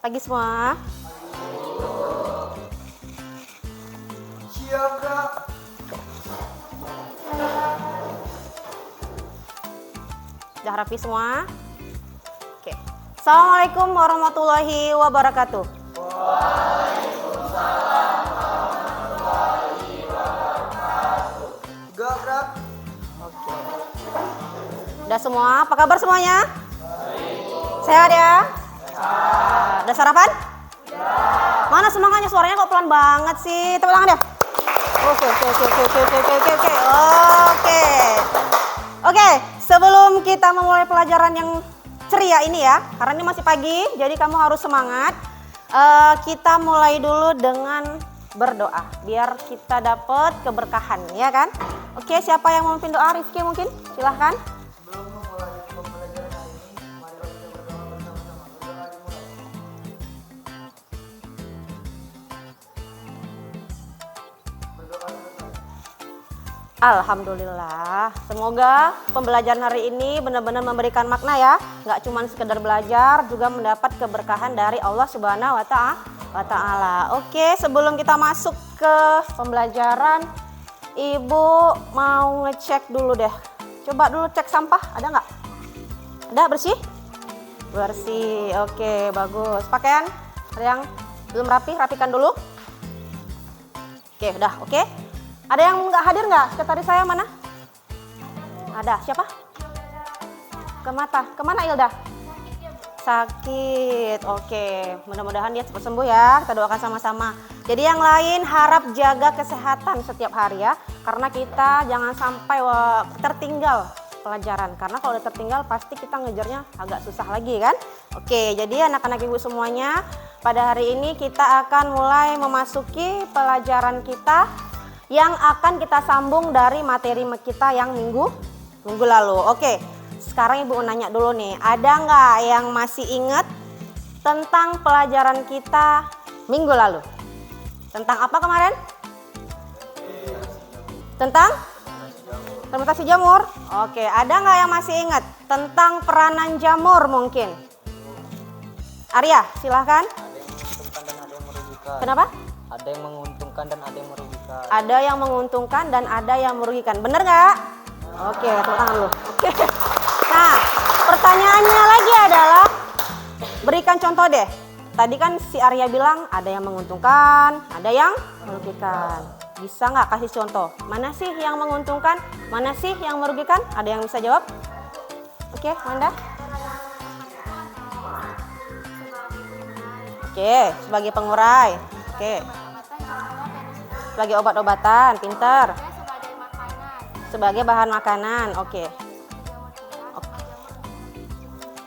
Pagi semua. Siap, Kak. Sudah rapi semua? Oke. Assalamualaikum warahmatullahi wabarakatuh. Enggak, Kak. Oke. Udah semua? Apa kabar semuanya? Sehat ya? Udah sarapan? Mana semangatnya, suaranya kok pelan banget sih? Tepuk tangan deh. Oke. Oke, sebelum kita memulai pelajaran yang ceria ini ya, karena ini masih pagi, jadi kamu harus semangat. Kita mulai dulu dengan berdoa, biar kita dapat keberkahan, ya kan? Oke, siapa yang mau memimpin doa? Rifki mungkin, silahkan. Sebelum memulai pembelajaran hari ini, marilah kita berdoa bersama-sama. Berdoa dimulai. Berdoa selesai. Alhamdulillah, semoga pembelajaran hari ini benar-benar memberikan makna ya. Nggak cuma sekedar belajar, juga mendapat keberkahan dari Allah Subhanahu wa Ta'ala. Oke, sebelum kita masuk ke pembelajaran, Ibu mau ngecek dulu deh. Coba dulu cek sampah, ada nggak? Ada, bersih? Bersih, oke, bagus. Pakaian, ada yang belum rapi, rapikan dulu. Oke, udah, oke. Ada yang nggak hadir nggak? Sekretaris saya mana? Ada, siapa? Kemana Ilda? Sakit, oke. Mudah-mudahan dia cepat sembuh ya, kita doakan sama-sama. Jadi yang lain harap jaga kesehatan setiap hari ya. Karena kita jangan sampai tertinggal pelajaran. Karena kalau udah tertinggal pasti kita ngejarnya agak susah lagi kan. Oke, jadi anak-anak ibu semuanya, pada hari ini kita akan mulai memasuki pelajaran kita yang akan kita sambung dari materi kita yang minggu lalu. Oke, sekarang ibu nanya dulu nih, ada nggak yang masih ingat tentang pelajaran kita minggu lalu? Tentang apa kemarin? Tentang fermentasi jamur. Oke, ada nggak yang masih ingat tentang peranan jamur mungkin? Arya, silahkan. Kenapa? Ada yang menguntungkan dan ada yang merugikan. Ada yang menguntungkan dan ada yang merugikan. Bener nggak? Oke, tepuk tangan dulu. Oke. Nah, pertanyaannya lagi adalah, berikan contoh deh. Tadi kan si Arya bilang ada yang menguntungkan, ada yang merugikan. Bisa nggak kasih contoh? Mana sih yang menguntungkan? Mana sih yang merugikan? Ada yang bisa jawab? Oke, Manda. Oke, sebagai pengurai. Oke. Sebagai obat-obatan, pinter. Sebagai bahan makanan, oke.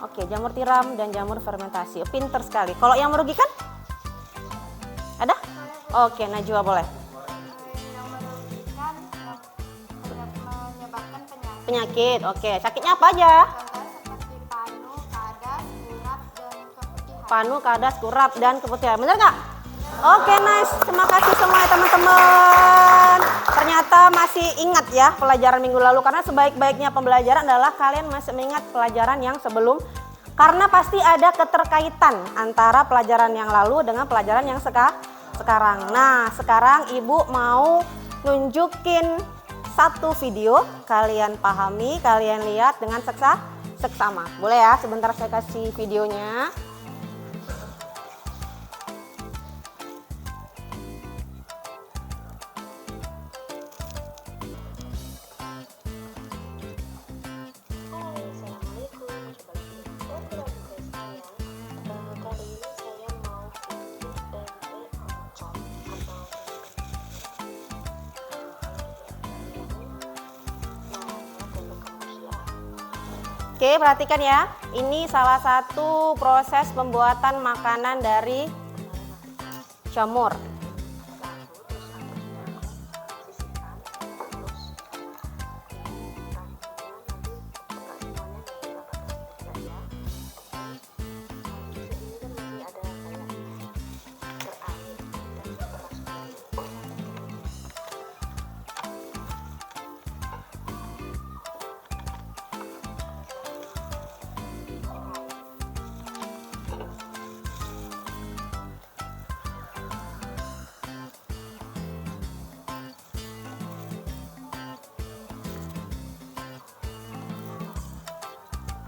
Oke, jamur tiram dan jamur fermentasi, pinter sekali. Kalau yang merugikan? Ada? Oke, Najwa boleh. Penyakit, oke. Sakitnya apa aja? Panu, kadas, kurap, dan keputihan. Bener nggak? Oke, nice. Terima kasih semua ya teman-teman. Ternyata masih ingat ya pelajaran minggu lalu. Karena sebaik-baiknya pembelajaran adalah kalian masih mengingat pelajaran yang sebelum. Karena pasti ada keterkaitan antara pelajaran yang lalu dengan pelajaran yang sekarang. Nah, sekarang Ibu mau nunjukin satu video. Kalian pahami, kalian lihat dengan seksama. Boleh ya? Sebentar saya kasih videonya. Oke, perhatikan ya. Ini salah satu proses pembuatan makanan dari jamur.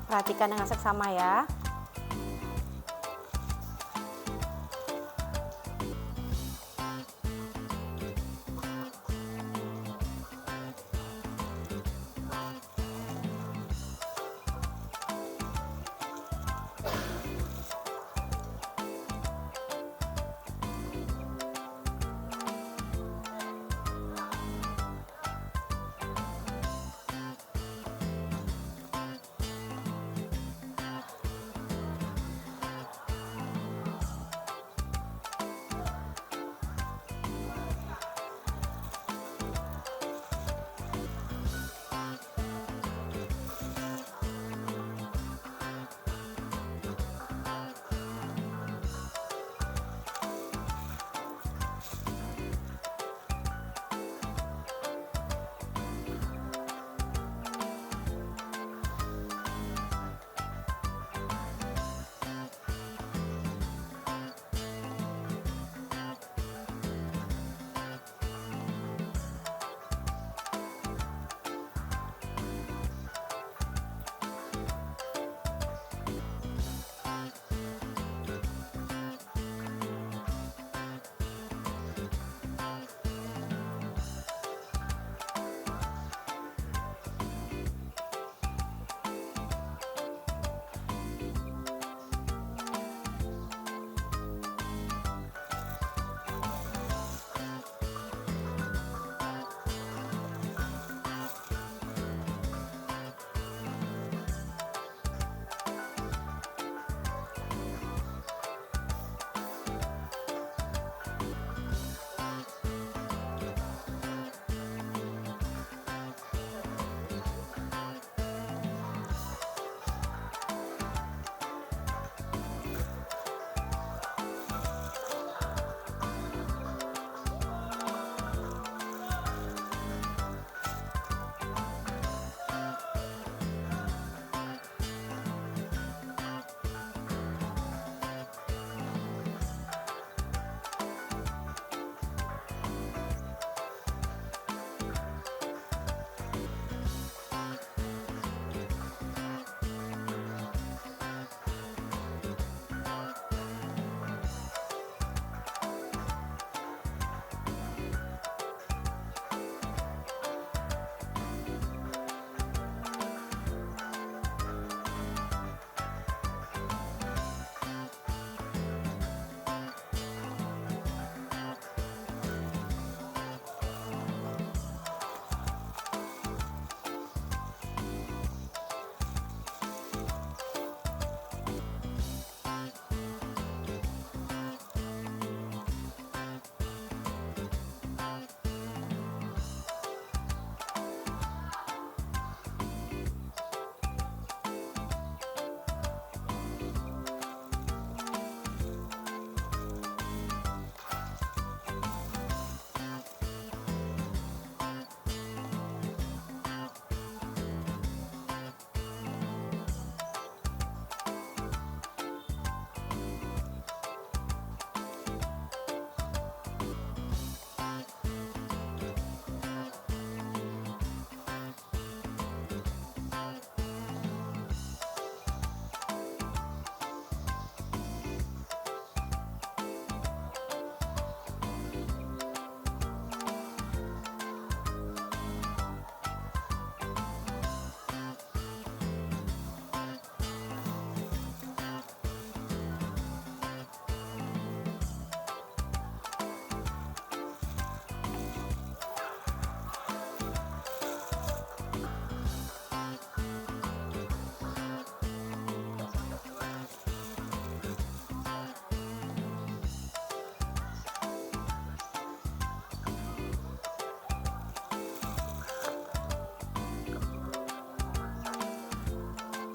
Perhatikan dengan seksama ya.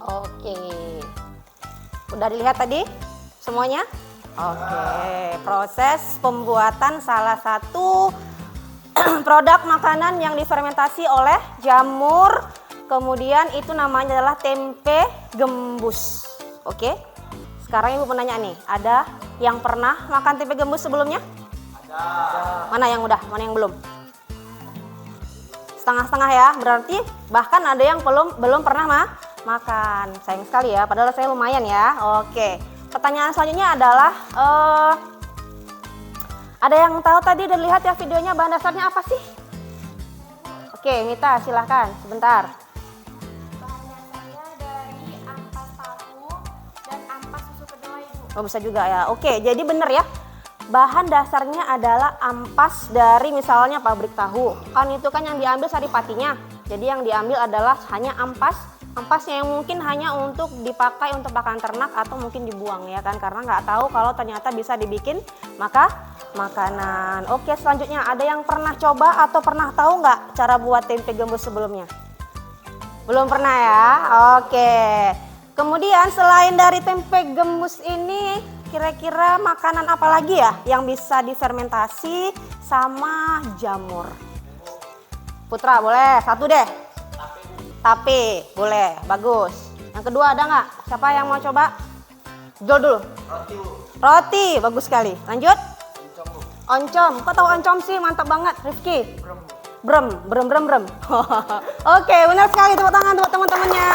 Oke. Udah dilihat tadi semuanya? Oke, proses pembuatan salah satu produk makanan yang difermentasi oleh jamur. Kemudian itu namanya adalah tempe gembus. Oke. Sekarang Ibu mau nanya nih, ada yang pernah makan tempe gembus sebelumnya? Ada. Mana yang udah, mana yang belum? Setengah-setengah ya, berarti bahkan ada yang belum pernah makan. Sayang sekali ya, padahal saya lumayan ya. Oke, pertanyaan selanjutnya adalah ada yang tahu tadi dan lihat ya videonya, bahan dasarnya apa sih? Oke, Mita silahkan sebentar. Bahan dasarnya dari ampas tahu dan ampas susu kedelai, Bu. Oh, bisa juga ya. Oke, jadi bener ya. Bahan dasarnya adalah ampas dari misalnya pabrik tahu. Kan itu kan yang diambil saripatinya. Jadi yang diambil adalah hanya ampasnya yang mungkin hanya untuk dipakai untuk pakan ternak atau mungkin dibuang ya kan, karena nggak tahu kalau ternyata bisa dibikin makanan. Oke, selanjutnya ada yang pernah coba atau pernah tahu nggak cara buat tempe gembus sebelumnya? Belum pernah ya? Oke. Kemudian selain dari tempe gembus ini, kira-kira makanan apa lagi ya yang bisa difermentasi sama jamur? Putra boleh, satu deh. Tape, boleh, bagus. Yang kedua ada nggak? Siapa yang mau coba? Jual dulu. Roti, Bu. Roti, bagus sekali. Lanjut. Oncom, Bu. Oncom, kok tahu oncom sih? Mantap banget, Rifki. Brem, Bu. Brem. Oke, benar sekali, tepuk tangan buat teman-temannya.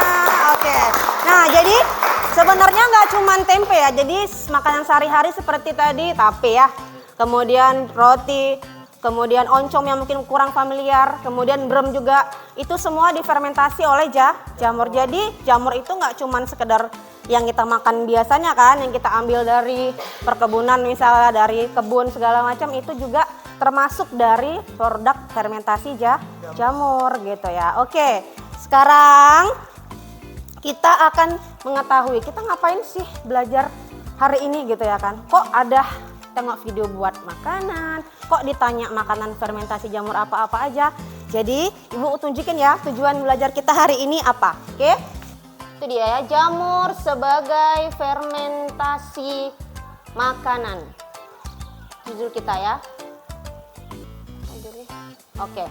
Oke. Nah, jadi sebenarnya nggak cuma tempe ya. Jadi makanan sehari-hari seperti tadi tape ya. Kemudian roti, kemudian oncom yang mungkin kurang familiar, kemudian brem juga. Itu semua difermentasi oleh jamur. Jadi jamur itu nggak cuma sekedar yang kita makan biasanya kan, yang kita ambil dari perkebunan misalnya, dari kebun segala macam, itu juga termasuk dari produk fermentasi jamur gitu ya. Oke, sekarang kita akan mengetahui kita ngapain sih belajar hari ini gitu ya kan. Kok ada tengok video buat makanan, kok ditanya makanan fermentasi jamur apa-apa aja. Jadi Ibu tunjukin ya tujuan belajar kita hari ini apa. Oke, itu dia ya, jamur sebagai fermentasi makanan. Judul kita ya. Oke.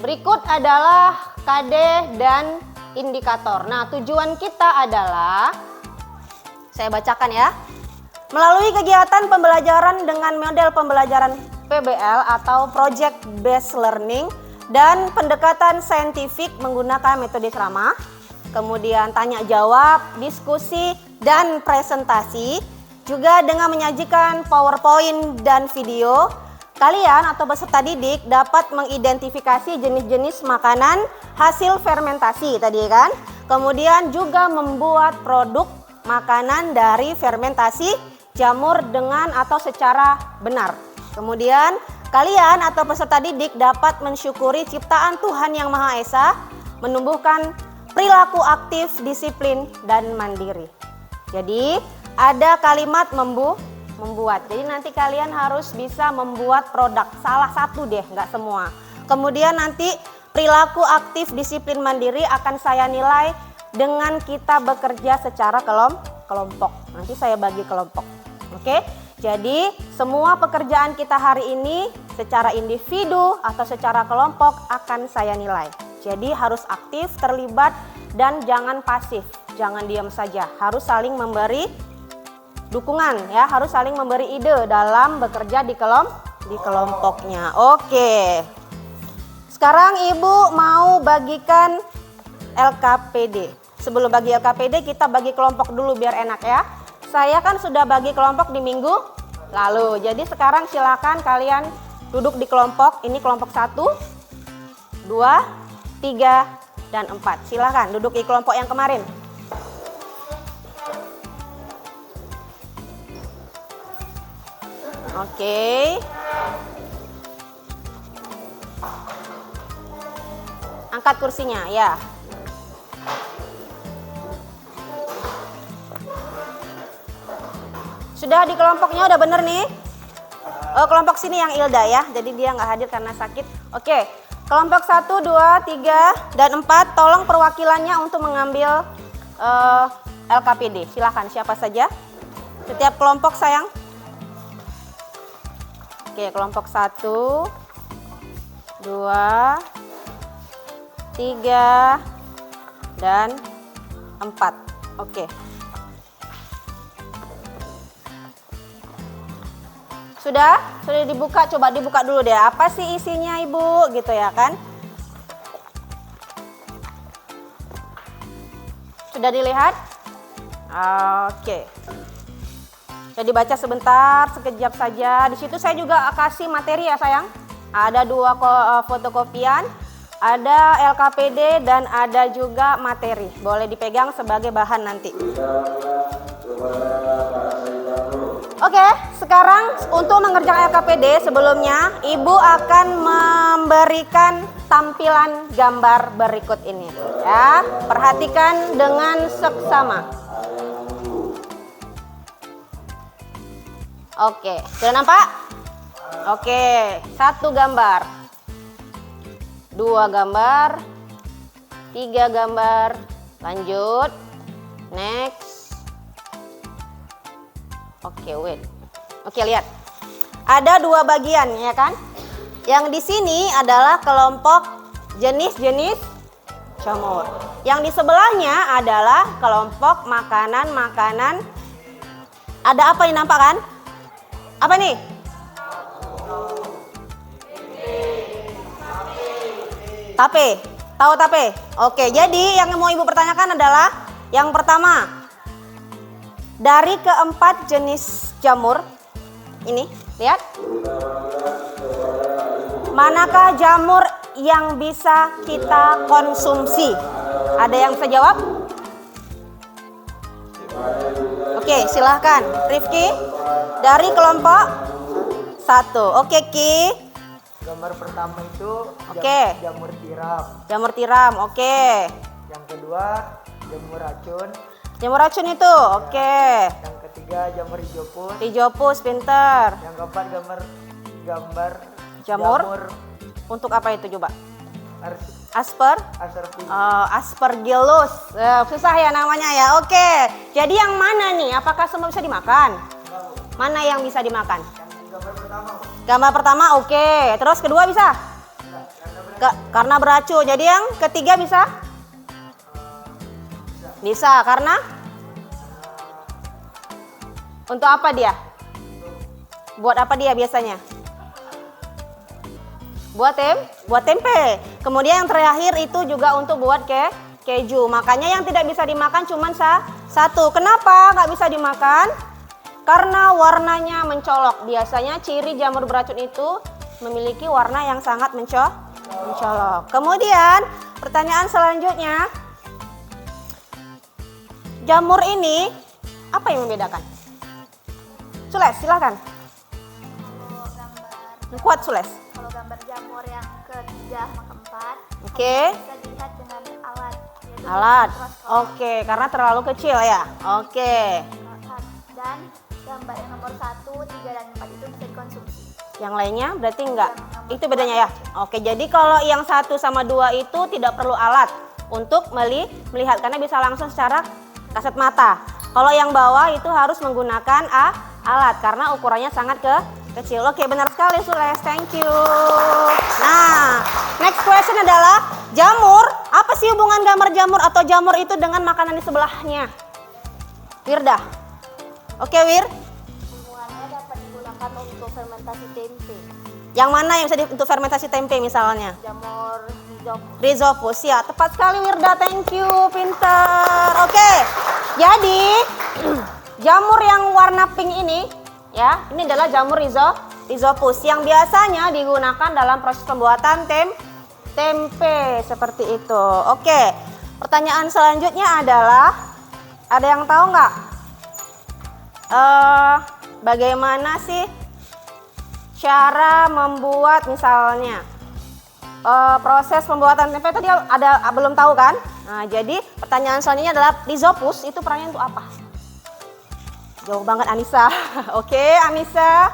Berikut adalah KD dan indikator. Nah, tujuan kita adalah, saya bacakan ya. Melalui kegiatan pembelajaran dengan model pembelajaran PBL atau Project Based Learning dan pendekatan saintifik menggunakan metode ceramah, kemudian tanya jawab, diskusi, dan presentasi, juga dengan menyajikan PowerPoint dan video, kalian atau peserta didik dapat mengidentifikasi jenis-jenis makanan hasil fermentasi tadi kan. Kemudian juga membuat produk makanan dari fermentasi jamur dengan atau secara benar. Kemudian kalian atau peserta didik dapat mensyukuri ciptaan Tuhan Yang Maha Esa, menumbuhkan perilaku aktif, disiplin, dan mandiri. Jadi ada kalimat membuat. Jadi nanti kalian harus bisa membuat produk, salah satu deh, nggak semua. Kemudian nanti perilaku aktif, disiplin, mandiri akan saya nilai dengan kita bekerja secara kelompok. Nanti saya bagi kelompok. Oke? Jadi semua pekerjaan kita hari ini secara individu atau secara kelompok akan saya nilai. Jadi harus aktif, terlibat, dan jangan pasif. Jangan diam saja, harus saling memberi dukungan ya, harus saling memberi ide dalam bekerja di kelompoknya. Oke. Sekarang Ibu mau bagikan LKPD. Sebelum bagi LKPD kita bagi kelompok dulu biar enak ya. Saya kan sudah bagi kelompok di minggu lalu. Jadi sekarang silakan kalian duduk di kelompok. Ini kelompok 1, 2, 3, dan 4. Silakan duduk di kelompok yang kemarin. Oke. Angkat kursinya ya. Sudah di kelompoknya udah bener nih. Oh, kelompok sini yang Ilda ya. Jadi dia nggak hadir karena sakit. Oke. Kelompok 1, 2, 3, dan 4. Tolong perwakilannya untuk mengambil LKPD. Silahkan siapa saja. Setiap kelompok sayang. Oke, kelompok 1, 2, 3, dan 4. Oke. Sudah dibuka, coba dibuka dulu deh. Apa sih isinya Ibu gitu ya kan? Sudah dilihat? Oke. Jadi baca sebentar, sekejap saja. Di situ saya juga kasih materi ya sayang. Ada 2 fotokopian, ada LKPD dan ada juga materi. Boleh dipegang sebagai bahan nanti. Oke, sekarang untuk mengerjakan LKPD sebelumnya Ibu akan memberikan tampilan gambar berikut ini. Ya, perhatikan dengan seksama. Oke, sudah nampak? Oke, 1 gambar, 2 gambar, 3 gambar, lanjut, next. Oke, wait. Oke, lihat. Ada 2 bagian ya kan? Yang di sini adalah kelompok jenis-jenis jamur. Yang di sebelahnya adalah kelompok makanan-makanan. Ada apa yang nampak kan? Apa nih? Tape. Tahu tape? Oke, jadi yang mau Ibu pertanyakan adalah yang pertama. Dari keempat jenis jamur ini, lihat. Manakah jamur yang bisa kita konsumsi? Ada yang bisa jawab? Oke, silahkan. Rifki, dari kelompok 1. Oke, Ki. Gambar pertama itu Oke. jamur tiram. Jamur tiram, oke. Yang kedua jamur racun. Jamur racun itu, oke. Yang ketiga jamur hijau pus. Hijau pus, pinter. Yang keempat gambar Jamur. Untuk apa itu coba? Aspergillus. Aspergillus. Susah ya namanya ya. Oke. Jadi yang mana nih? Apakah semua bisa dimakan? Mana yang bisa dimakan? Gambar pertama. Gambar pertama oke. Terus kedua bisa? Karena beracun. Jadi yang ketiga bisa? Bisa. Karena? Untuk apa dia? Buat apa dia biasanya? Buat tempe. Kemudian yang terakhir itu juga untuk buat keju. Makanya yang tidak bisa dimakan cuma 1. Kenapa nggak bisa dimakan? Karena warnanya mencolok. Biasanya ciri jamur beracun itu memiliki warna yang sangat mencolok. Kemudian pertanyaan selanjutnya, jamur ini apa yang membedakan? Sules, silakan. Kalau gambar Kuat Sules. Kalau gambar jamur yang ketiga sama keempat, Oke. bisa dilihat dengan alat. yaitu Alat. mikroskop. Oke, karena terlalu kecil ya. Oke. Dan gambar yang nomor 1, 3, dan 4 itu bisa dikonsumsi. Yang lainnya berarti enggak. Itu bedanya ya. Oke, jadi kalau yang 1 sama 2 itu tidak perlu alat untuk melihat karena bisa langsung secara kasat mata. Kalau yang bawah itu harus menggunakan alat karena ukurannya sangat kecil. Oke, benar sekali Sules. Thank you. Nah, next question adalah jamur. Apa sih hubungan gambar jamur atau jamur itu dengan makanan di sebelahnya? Wirda. Oke, Wir. Hubungannya dapat digunakan untuk fermentasi tempe. Yang mana yang bisa untuk fermentasi tempe misalnya? Jamur hijau. Rhizopus, ya tepat sekali Wirda, thank you, pinter. Oke, jadi jamur yang warna pink ini, ya, ini adalah jamur Rhizopus yang biasanya digunakan dalam proses pembuatan tempe seperti itu. Oke, pertanyaan selanjutnya adalah, ada yang tahu nggak? Bagaimana sih cara membuat misalnya? Proses pembuatan tempe tadi ada belum tahu kan? Nah, jadi pertanyaan selanjutnya adalah Rhizopus itu perannya untuk apa? Jauh banget Anissa. Oke, Anissa.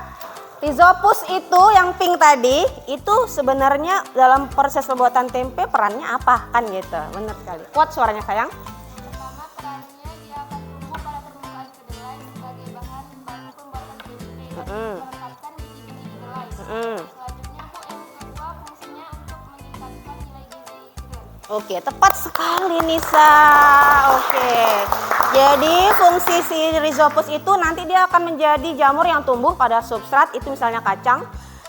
Rhizopus itu yang pink tadi itu sebenarnya dalam proses pembuatan tempe perannya apa kan gitu? Benar sekali. Kuat suaranya sayang. Pertama, perannya dia akan tumbuh pada permukaan kedelai sebagai bahan baku pembuatan tempe dan merekatkan biji-biji kedelai. Selanjutnya, Bu, yang kedua fungsinya untuk meningkatkan nilai gizi kedelai. Oke, tepat sekali Nisa. Oke. Jadi fungsi si Rhizopus itu nanti dia akan menjadi jamur yang tumbuh pada substrat, itu misalnya kacang,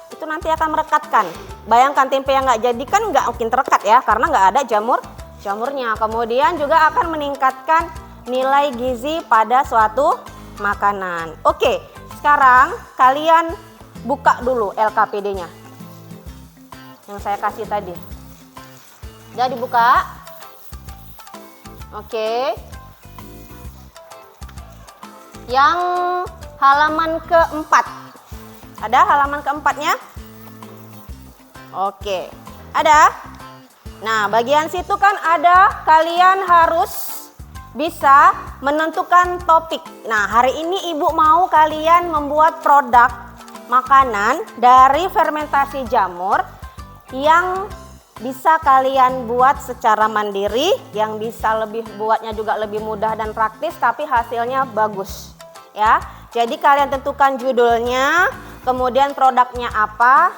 itu nanti akan merekatkan. Bayangkan tempe yang nggak jadi kan nggak mungkin terekat ya, karena nggak ada jamur jamurnya. Kemudian juga akan meningkatkan nilai gizi pada suatu makanan. Oke, sekarang kalian buka dulu LKPD-nya yang saya kasih tadi. Jadi buka. Oke. Yang halaman keempat. Ada halaman keempatnya? Oke. Ada? Nah, bagian situ kan ada kalian harus bisa menentukan topik. Nah, hari ini Ibu mau kalian membuat produk makanan dari fermentasi jamur yang bisa kalian buat secara mandiri, yang bisa buatnya juga lebih mudah dan praktis, tapi hasilnya bagus. Ya, jadi kalian tentukan judulnya, kemudian produknya apa,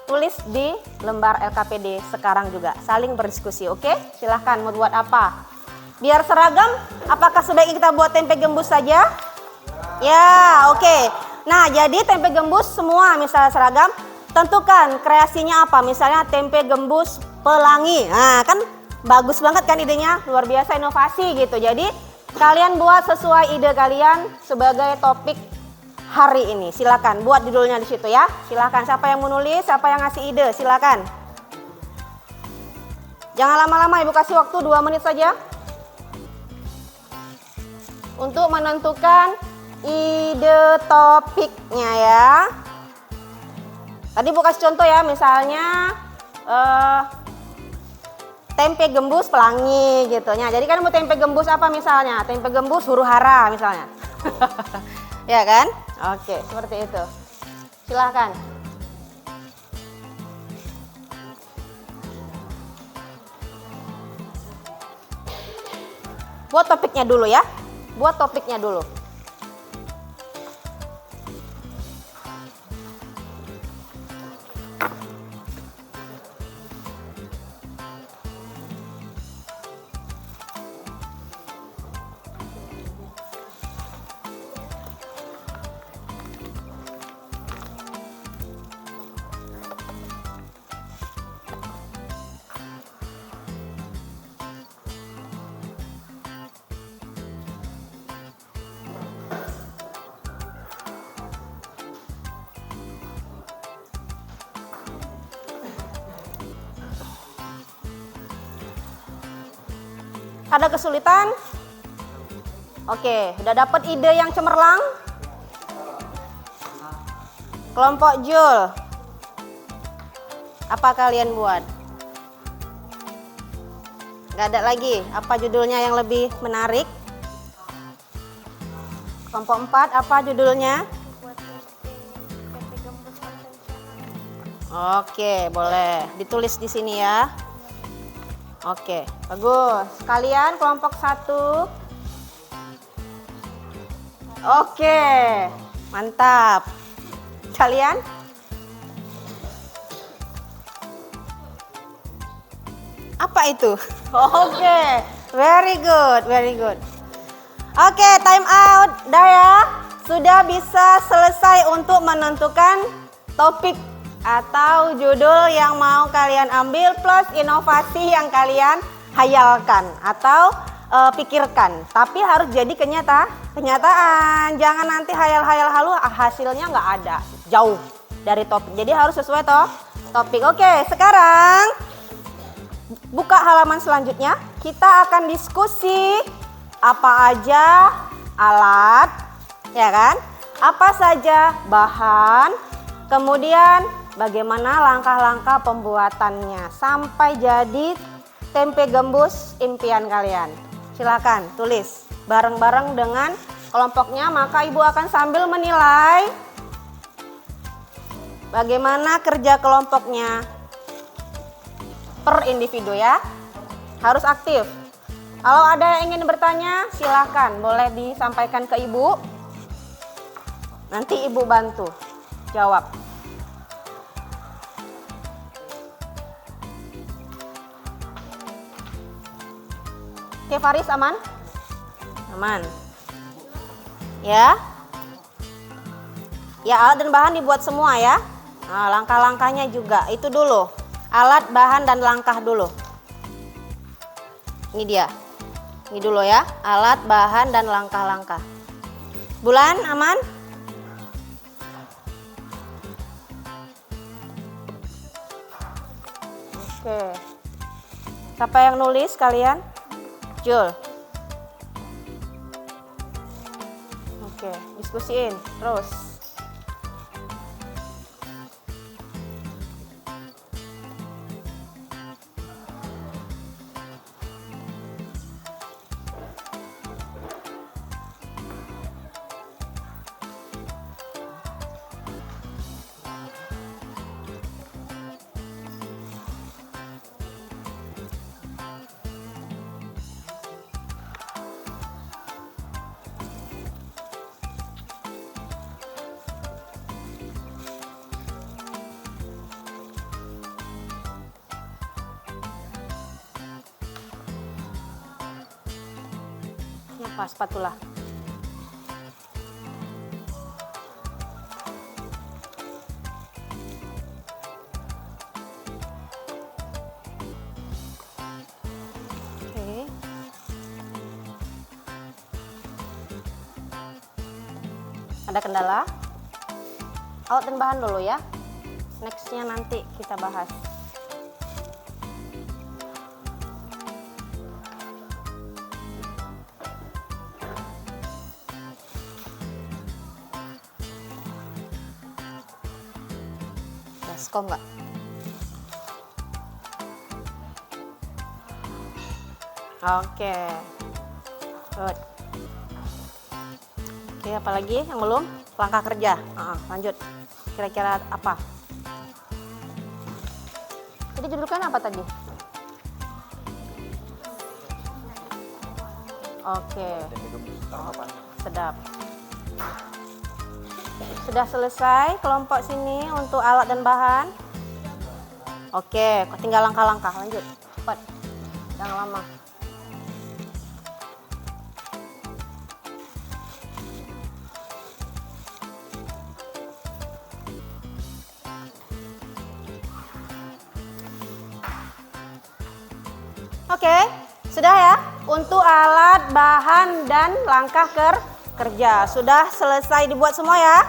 tulis di lembar LKPD sekarang juga. Saling berdiskusi, oke? Silahkan mau buat apa? Biar seragam, apakah sebaiknya kita buat tempe gembus saja? Ya, oke. Nah, jadi tempe gembus semua misalnya seragam, tentukan kreasinya apa. Misalnya tempe gembus pelangi. Nah, kan bagus banget kan idenya, luar biasa inovasi gitu. Jadi kalian buat sesuai ide kalian sebagai topik hari ini. Silakan buat judulnya di situ ya. Silakan, siapa yang menulis, siapa yang ngasih ide, silakan. Jangan lama-lama, Ibu kasih waktu 2 menit saja untuk menentukan ide topiknya ya. Tadi Bu kasih contoh ya, misalnya tempe gembus pelangi gitu ya. Jadi kan mau tempe gembus apa misalnya? Tempe gembus huru hara misalnya. Ya kan? Oke, seperti itu. Silahkan. Buat topiknya dulu ya. Buat topiknya dulu. Ada kesulitan? Oke, udah dapat ide yang cemerlang? Kelompok Jul, apa kalian buat? Gak ada lagi? Apa judulnya yang lebih menarik? Kelompok 4, apa judulnya? Oke, boleh ditulis di sini ya. Oke, bagus. Kalian kelompok 1. Oke, mantap. Kalian? Apa itu? Oke, very good, very good. Oke, time out. Dah ya, sudah bisa selesai untuk menentukan topik atau judul yang mau kalian ambil plus inovasi yang kalian hayalkan atau pikirkan. Tapi harus jadi kenyataan. Jangan nanti hayal-hayal halu hasilnya nggak ada, jauh dari topik. Jadi harus sesuai topik. Oke, sekarang buka halaman selanjutnya. Kita akan diskusi apa aja alat, ya kan? Apa saja bahan, kemudian bagaimana langkah-langkah pembuatannya sampai jadi tempe gembus impian kalian. Silakan tulis bareng-bareng dengan kelompoknya, maka Ibu akan sambil menilai bagaimana kerja kelompoknya per individu ya. Harus aktif. Kalau ada yang ingin bertanya, silakan boleh disampaikan ke Ibu. Nanti Ibu bantu jawab. Oke, Faris aman? Aman. Ya. Ya, alat dan bahan dibuat semua ya. Nah, langkah-langkahnya juga itu dulu. Alat, bahan, dan langkah dulu. Ini dia. Ini dulu ya, alat, bahan, dan langkah-langkah. Bulan, aman? Oke. Siapa yang nulis kalian? Jul. Oke, diskusiin terus. Apa spatula? Oke. Ada kendala? Alat dan bahan dulu ya. Nextnya nanti kita bahas. Baskom nggak? Oke. Good. Oke, apalagi yang belum? Langkah kerja. Lanjut. Kira-kira apa? Jadi judulkan apa tadi? Oke. Sedap. Sudah selesai kelompok sini untuk alat dan bahan. Oke, tinggal langkah-langkah. Lanjut. Cepat. Jangan lama. Oke, sudah ya. Untuk alat, bahan, dan langkah kerja sudah selesai dibuat semua ya.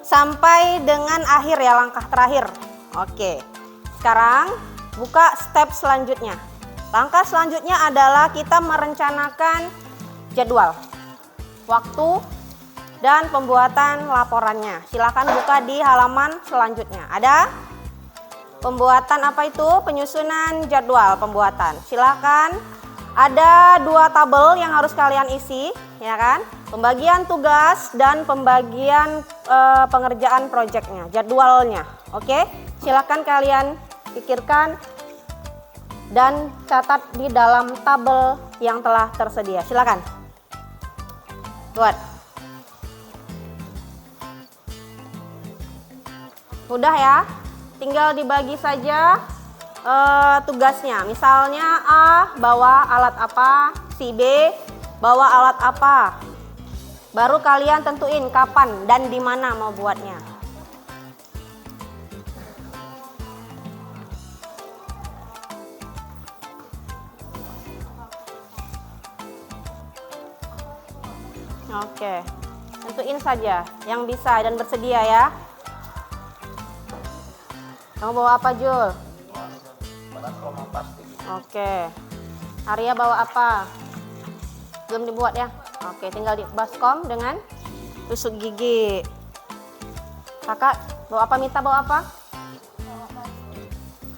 Sampai dengan akhir ya, langkah terakhir. Oke, sekarang buka step selanjutnya. Langkah selanjutnya adalah kita merencanakan jadwal, waktu, dan pembuatan laporannya. Silakan buka di halaman selanjutnya. Ada pembuatan apa itu? Penyusunan jadwal pembuatan. Silakan, ada 2 tabel yang harus kalian isi, ya kan? Pembagian tugas dan pembagian pengerjaan proyeknya, jadwalnya. Oke, silakan kalian pikirkan dan catat di dalam tabel yang telah tersedia. Silakan. Buat. Mudah ya, tinggal dibagi saja tugasnya. Misalnya A bawa alat apa, si B bawa alat apa. Baru kalian tentuin kapan dan di mana mau buatnya. Oke, tentuin saja yang bisa dan bersedia ya. Kamu bawa apa, Jul? Oke. Arya bawa apa? Belum dibuat ya? Oke, tinggal di baskom dengan tusuk gigi. Kakak bawa apa? Mita bawa apa?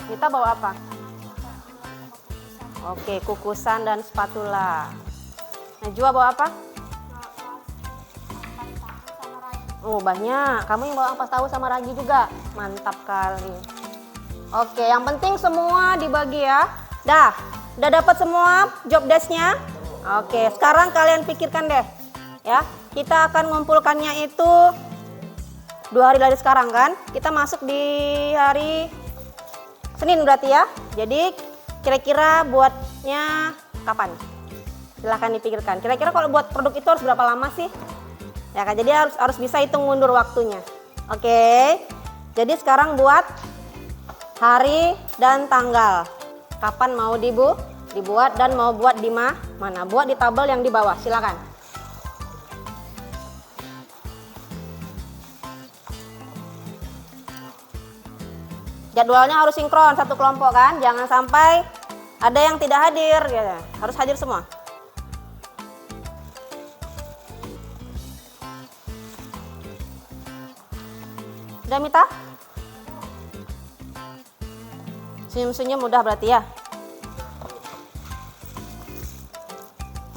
Mita bawa apa? Oke, kukusan dan spatula. Najwa bawa apa? Oh, banyak. Kamu yang bawa ampas tahu sama ragi juga. Mantap kali. Oke, yang penting semua dibagi ya. Udah dapat semua job desk-nya? Oke, sekarang kalian pikirkan deh. Ya, kita akan ngumpulkannya itu 2 hari dari sekarang kan? Kita masuk di hari Senin berarti ya. Jadi kira-kira buatnya kapan? Silahkan dipikirkan. Kira-kira kalau buat produk itu harus berapa lama sih? Ya kan, jadi harus bisa hitung mundur waktunya. Oke. Jadi sekarang buat hari dan tanggal. Kapan mau Dibuat dan mau buat di mana? Buat di tabel yang di bawah, silakan. Jadwalnya harus sinkron satu kelompok kan, jangan sampai ada yang tidak hadir, gitu. Harus hadir semua. Udah Mita? Senyum-senyum udah berarti ya?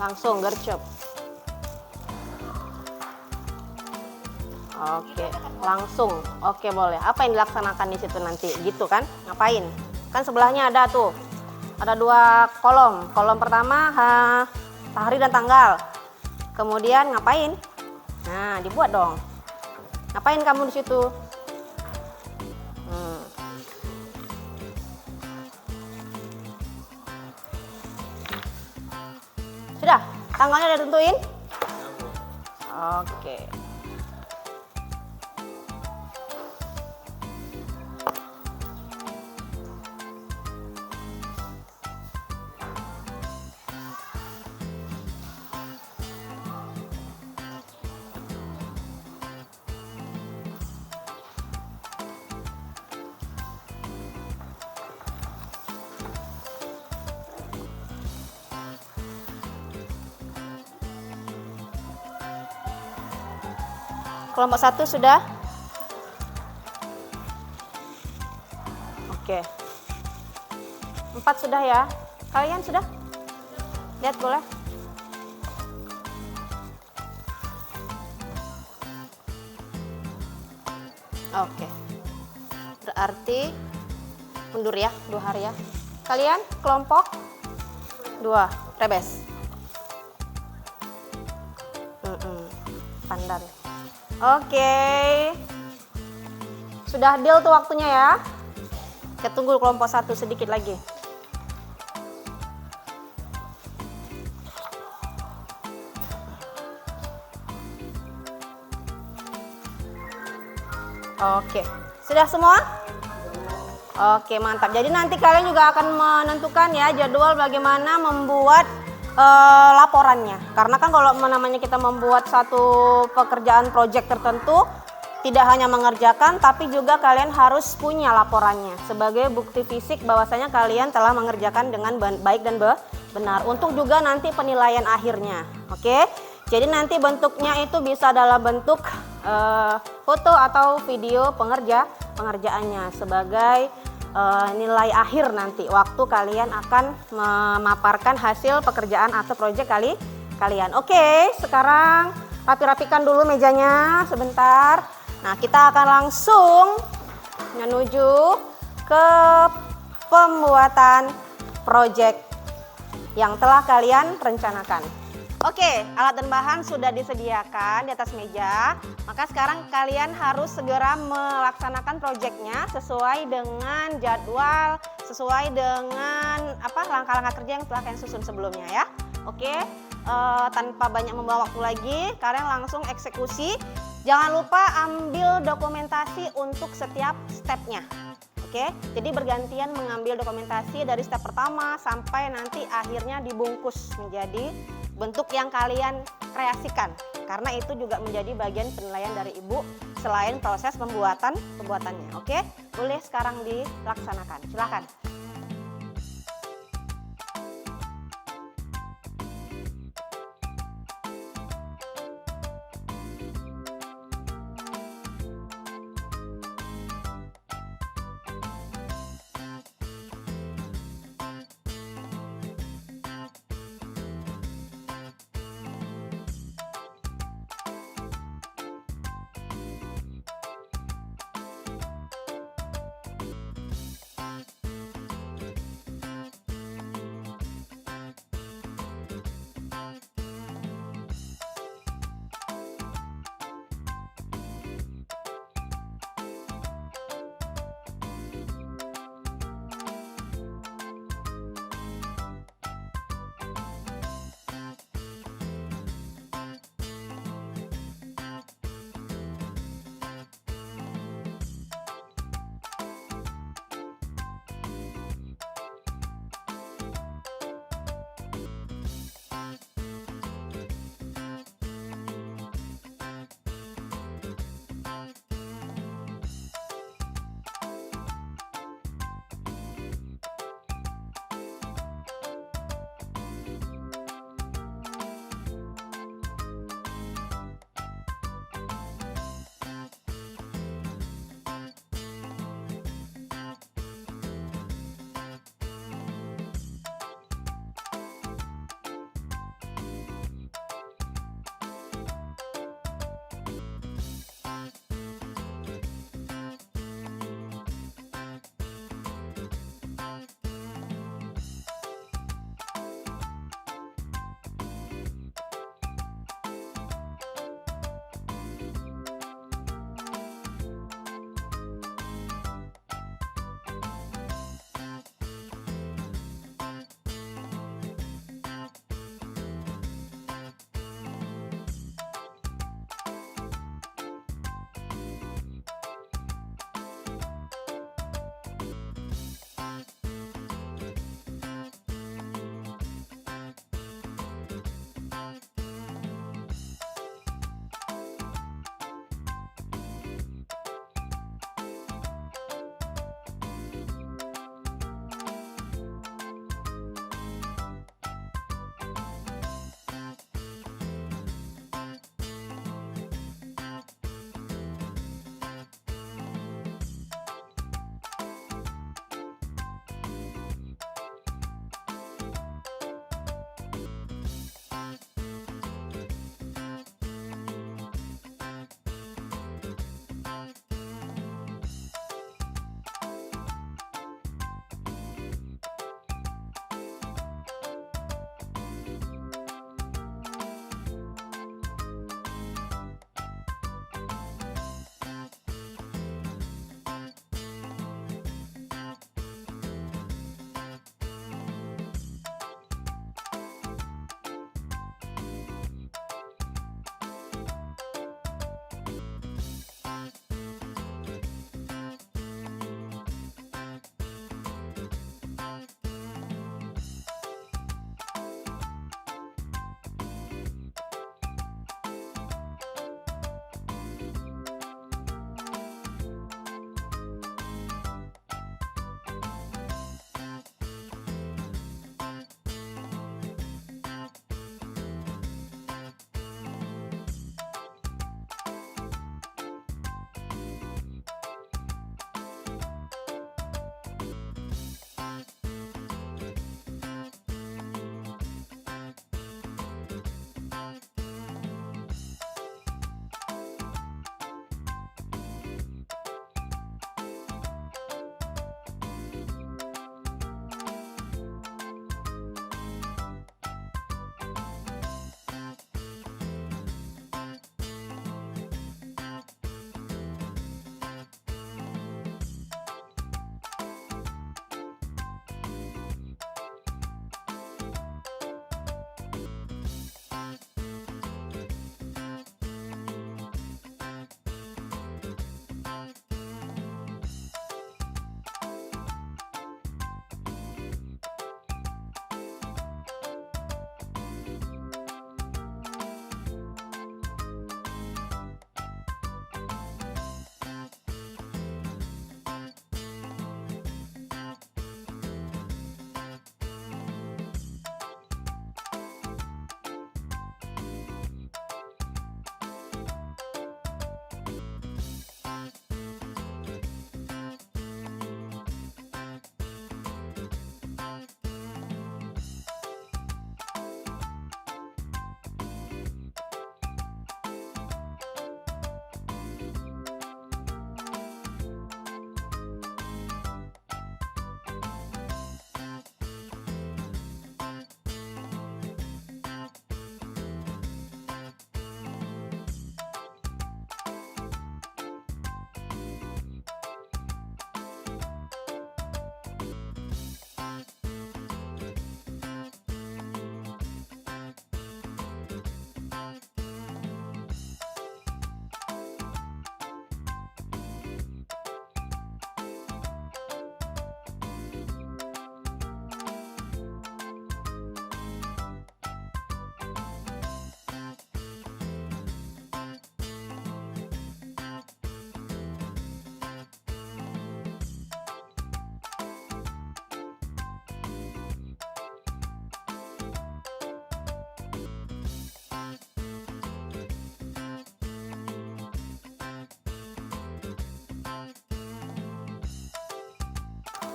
Langsung gercep. Oke, langsung. Oke, boleh. Apa yang dilaksanakan di situ nanti? Gitu kan? Ngapain? Kan sebelahnya ada tuh. Ada 2 kolom. Kolom pertama hari dan tanggal. Kemudian ngapain? Nah, dibuat dong. Ngapain kamu di situ? Sudah? Tanggalnya udah tentuin? Oke. Kelompok 1 sudah? Oke. 4 sudah ya? Kalian sudah? Lihat boleh? Oke. Berarti mundur ya, 2 hari ya. Kalian kelompok 2, rebes. Pandan. Oke. Sudah deal tuh waktunya ya. Kita tunggu kelompok 1 sedikit lagi. Oke. Sudah semua? Oke, mantap. Jadi nanti kalian juga akan menentukan ya jadwal bagaimana membuat laporannya. Karena kan kalau namanya kita membuat satu pekerjaan project tertentu, tidak hanya mengerjakan tapi juga kalian harus punya laporannya sebagai bukti fisik bahwasanya kalian telah mengerjakan dengan baik dan benar untuk juga nanti penilaian akhirnya. Oke. Jadi nanti bentuknya itu bisa dalam bentuk foto atau video pengerjaannya sebagai nilai akhir nanti waktu kalian akan memaparkan hasil pekerjaan atau proyek kalian. Oke, sekarang rapi-rapikan dulu mejanya sebentar. Nah, kita akan langsung menuju ke pembuatan proyek yang telah kalian rencanakan. Oke, alat dan bahan sudah disediakan di atas meja. Maka sekarang kalian harus segera melaksanakan proyeknya sesuai dengan jadwal, sesuai dengan langkah-langkah kerja yang telah kalian susun sebelumnya ya. Oke, tanpa banyak membawa waktu lagi, kalian langsung eksekusi. Jangan lupa ambil dokumentasi untuk setiap stepnya. Oke, jadi bergantian mengambil dokumentasi dari step pertama sampai nanti akhirnya dibungkus menjadi bentuk yang kalian kreasikan. Karena itu juga menjadi bagian penilaian dari Ibu selain proses pembuatannya. Oke, boleh sekarang dilaksanakan. Silakan.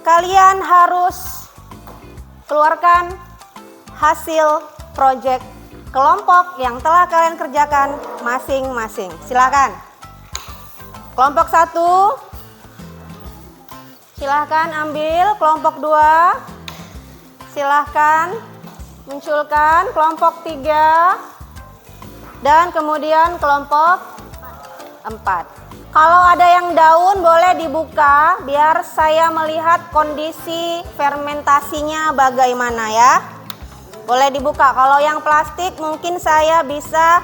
kalian harus keluarkan hasil proyek kelompok yang telah kalian kerjakan masing-masing. Silakan. Kelompok 1, silahkan ambil. Kelompok 2, silahkan munculkan. Kelompok 3, dan kemudian kelompok 4. Kalau ada yang daun boleh dibuka biar saya melihat kondisi fermentasinya bagaimana ya. Boleh dibuka. Kalau yang plastik mungkin saya bisa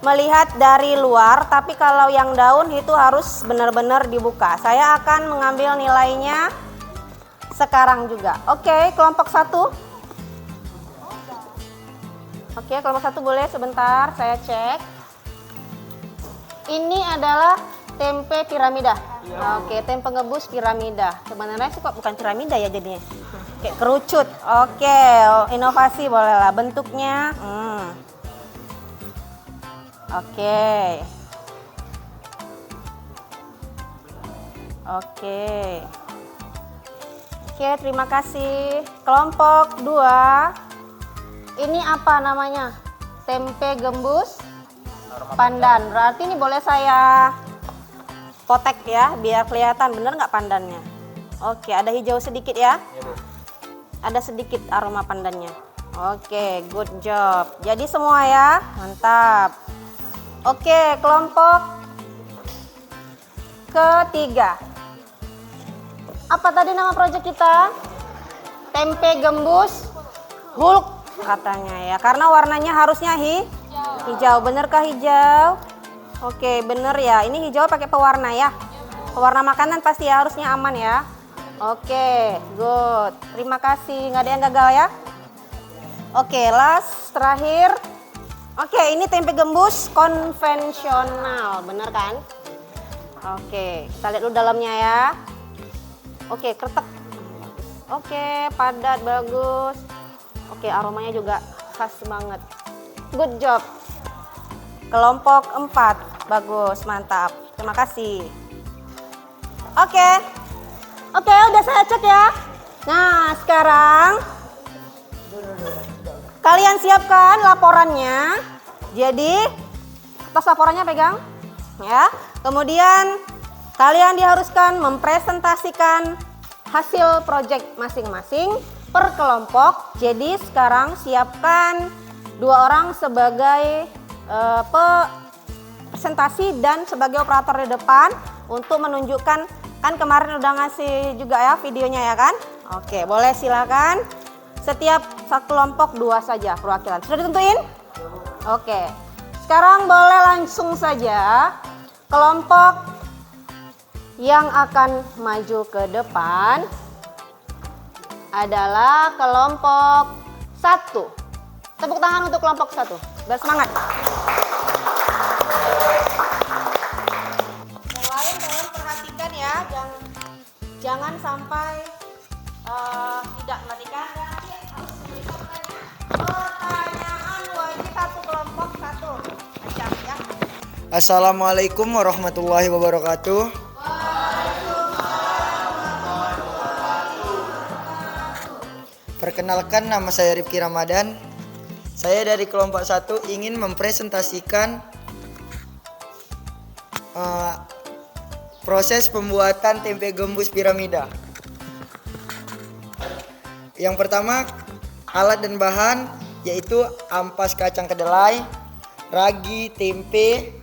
melihat dari luar, tapi kalau yang daun itu harus benar-benar dibuka. Saya akan mengambil nilainya sekarang juga. Oke, kelompok 1. Oke, kelompok 1 boleh sebentar saya cek. Ini adalah tempe piramida. Oke, tempe ngebus piramida. Sebenarnya sih kok bukan piramida ya jadinya. Kayak kerucut. Oke, inovasi bolehlah bentuknya. Oke. Oke, terima kasih. Kelompok 2. Ini apa namanya? Tempe gembus pandan. Berarti ini boleh saya potek ya, biar kelihatan bener nggak pandannya. Oke, ada hijau sedikit ya? Iya, Bu. Ada sedikit aroma pandannya. Oke, good job. Jadi semua ya, mantap. Oke, kelompok ketiga. Apa tadi nama proyek kita? Tempe gembus Hulk katanya ya, karena warnanya harusnya hijau. Benerkah hijau? Oke, bener ya. Ini hijau pakai pewarna ya. Pewarna makanan pasti ya, harusnya aman ya. Oke, good. Terima kasih. Nggak ada yang gagal ya. Oke, last terakhir. Oke, ini tempe gembus konvensional, bener kan? Oke, kita lihat dulu dalamnya ya. Oke, kretek. Oke, padat, bagus. Oke, aromanya juga khas banget. Good job. Kelompok 4, bagus, mantap. Terima kasih. Oke, udah saya cek ya. Nah, sekarang kalian siapkan laporannya. Jadi, atas laporannya pegang. Ya. Kemudian kalian diharuskan mempresentasikan hasil proyek masing-masing per kelompok. Jadi sekarang siapkan 2 orang sebagai presentasi dan sebagai operator di depan untuk menunjukkan, kan kemarin udah ngasih juga ya videonya ya kan? Oke, boleh silakan. Setiap satu kelompok 2 saja perwakilan. Sudah ditentuin? Oke. Sekarang boleh langsung saja kelompok yang akan maju ke depan adalah kelompok 1. Tepuk tangan untuk kelompok 1. Bersemangat. Yang lain tolong perhatikan ya, jangan sampai tidak perhatikan dan nanti harus memberikan pertanyaan wajib satu kelompok 1 macam ya. Assalamualaikum warahmatullahi wabarakatuh. Perkenalkan, nama saya Rifki Ramadan. Saya dari kelompok 1 ingin mempresentasikan proses pembuatan tempe gembus piramida. Yang pertama, alat dan bahan yaitu ampas kacang kedelai, ragi, tempe,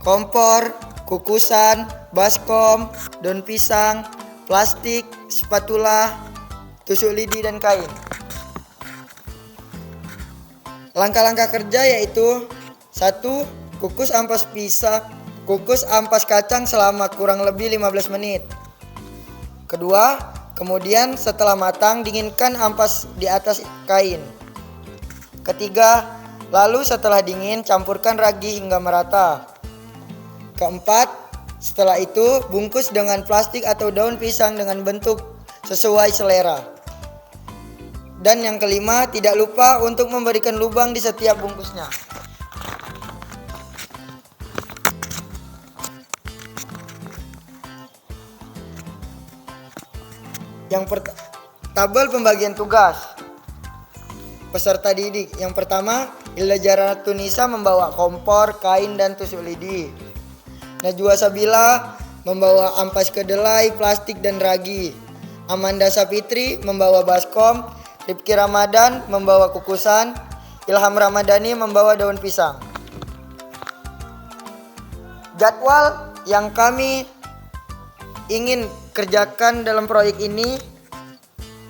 kompor, kukusan, baskom, daun pisang, plastik, spatula, tusuk lidi dan kain. Langkah-langkah kerja yaitu 1. Kukus ampas kacang selama kurang lebih 15 menit. Kedua, kemudian setelah matang dinginkan ampas di atas kain. Ketiga, lalu setelah dingin campurkan ragi hingga merata. Keempat, setelah itu bungkus dengan plastik atau daun pisang dengan bentuk sesuai selera. Dan yang kelima, tidak lupa untuk memberikan lubang di setiap bungkusnya. Tabel pembagian tugas peserta didik. Yang pertama, Hilda Jaratunisa membawa kompor, kain, dan tusuk lidi. Najwa Sabila membawa ampas kedelai, plastik, dan ragi. Amanda Sapitri membawa baskom. Rifki Ramadan membawa kukusan. Ilham Ramadhani membawa daun pisang. Jadwal yang kami ingin kerjakan dalam proyek ini: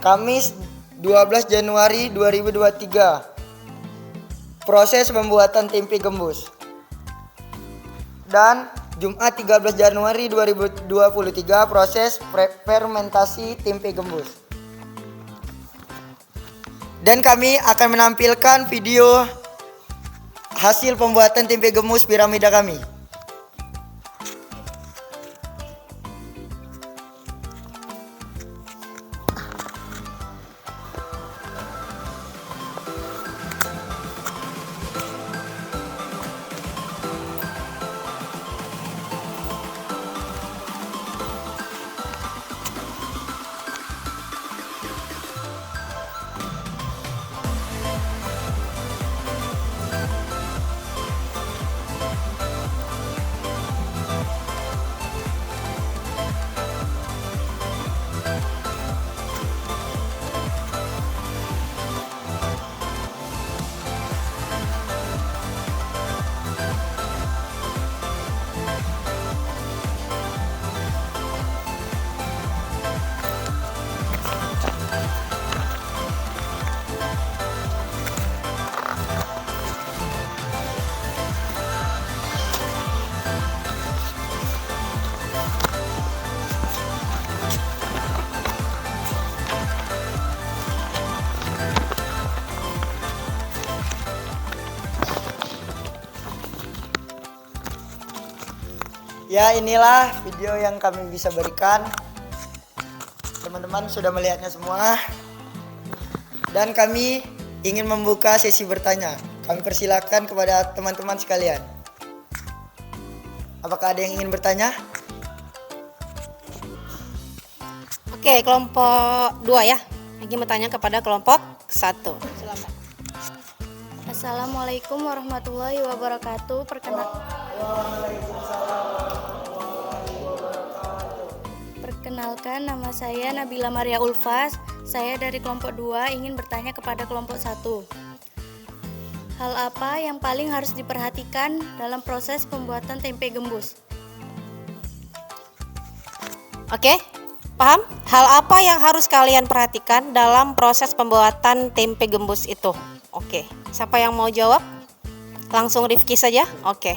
Kamis 12 Januari 2023 proses pembuatan tempe gembus, dan Jumat 13 Januari 2023 proses fermentasi tempe gembus. Dan kami akan menampilkan video hasil pembuatan tempe gembus piramida kami. Ya, inilah video yang kami bisa berikan. Teman-teman sudah melihatnya semua. Dan kami ingin membuka sesi bertanya. Kami persilakan kepada teman-teman sekalian. Apakah ada yang ingin bertanya? Oke, kelompok 2 ya. Ingin bertanya kepada kelompok 1. Silakan. Assalamualaikum warahmatullahi wabarakatuh. Perkenalkan, nama saya Nabila Maria Ulfas. Saya dari kelompok 2 ingin bertanya kepada kelompok 1. Hal apa yang paling harus diperhatikan dalam proses pembuatan tempe gembus? Oke, paham? Hal apa yang harus kalian perhatikan dalam proses pembuatan tempe gembus itu? Oke, siapa yang mau jawab? Langsung Rifki saja. Oke,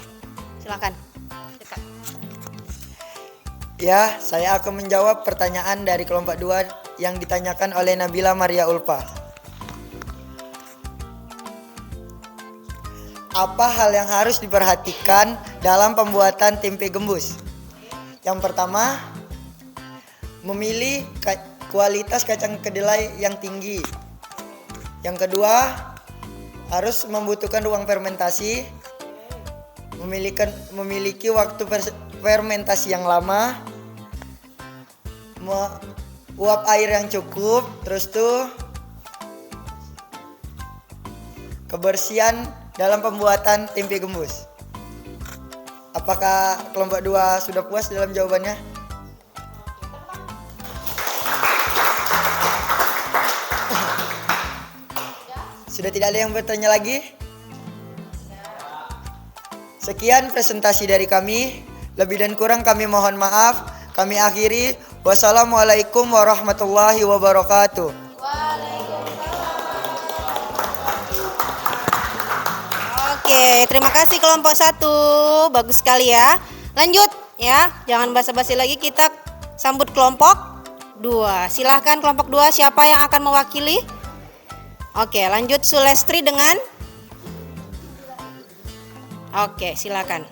silakan. Ya, saya akan menjawab pertanyaan dari kelompok 2 yang ditanyakan oleh Nabila Maria Ulfa. Apa hal yang harus diperhatikan dalam pembuatan tempe gembus? Yang pertama, memilih kualitas kacang kedelai yang tinggi. Yang kedua, harus membutuhkan ruang fermentasi, memiliki waktu fermentasi yang lama, uap air yang cukup, terus tuh kebersihan dalam pembuatan tempe gembus. Apakah kelompok 2 sudah puas dalam jawabannya? Sudah tidak ada yang bertanya lagi? Sekian presentasi dari kami. Lebih dan kurang kami mohon maaf. Kami akhiri. Wassalamualaikum warahmatullahi wabarakatuh. Oke, terima kasih kelompok 1. Bagus sekali ya. Lanjut ya. Jangan basa-basi lagi, kita sambut kelompok 2. Silahkan kelompok 2, siapa yang akan mewakili? Oke, lanjut Sulestri dengan. Oke, silakan.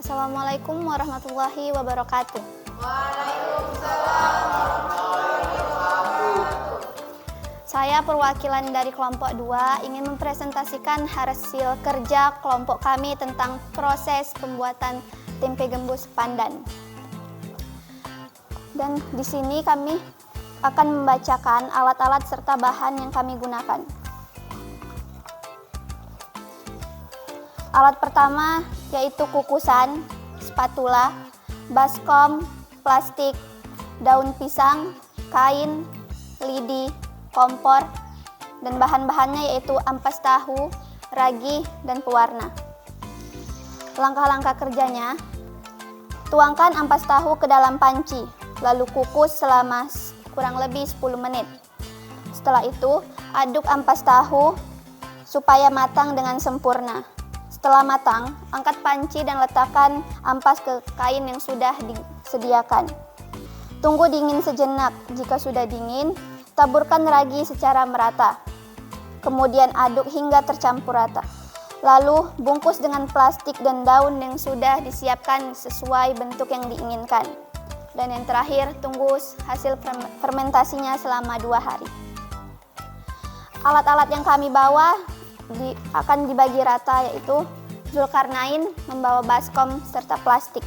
Assalamualaikum warahmatullahi wabarakatuh. Saya perwakilan dari kelompok 2 ingin mempresentasikan hasil kerja kelompok kami tentang proses pembuatan tempe gembus pandan. Dan di sini kami akan membacakan alat-alat serta bahan yang kami gunakan. Alat pertama yaitu kukusan, spatula, baskom, plastik, daun pisang, kain, lidi, kompor, dan bahan-bahannya yaitu ampas tahu, ragi, dan pewarna. Langkah-langkah kerjanya: tuangkan ampas tahu ke dalam panci, lalu kukus selama kurang lebih 10 menit. Setelah itu, aduk ampas tahu supaya matang dengan sempurna. Setelah matang, angkat panci dan letakkan ampas ke kain yang sudah disediakan. Tunggu dingin sejenak. Jika sudah dingin, taburkan ragi secara merata. Kemudian aduk hingga tercampur rata. Lalu bungkus dengan plastik dan daun yang sudah disiapkan sesuai bentuk yang diinginkan. Dan yang terakhir, tunggu hasil fermentasinya selama 2 hari. Alat-alat yang kami bawa akan dibagi rata, yaitu Zulkarnain membawa baskom serta plastik,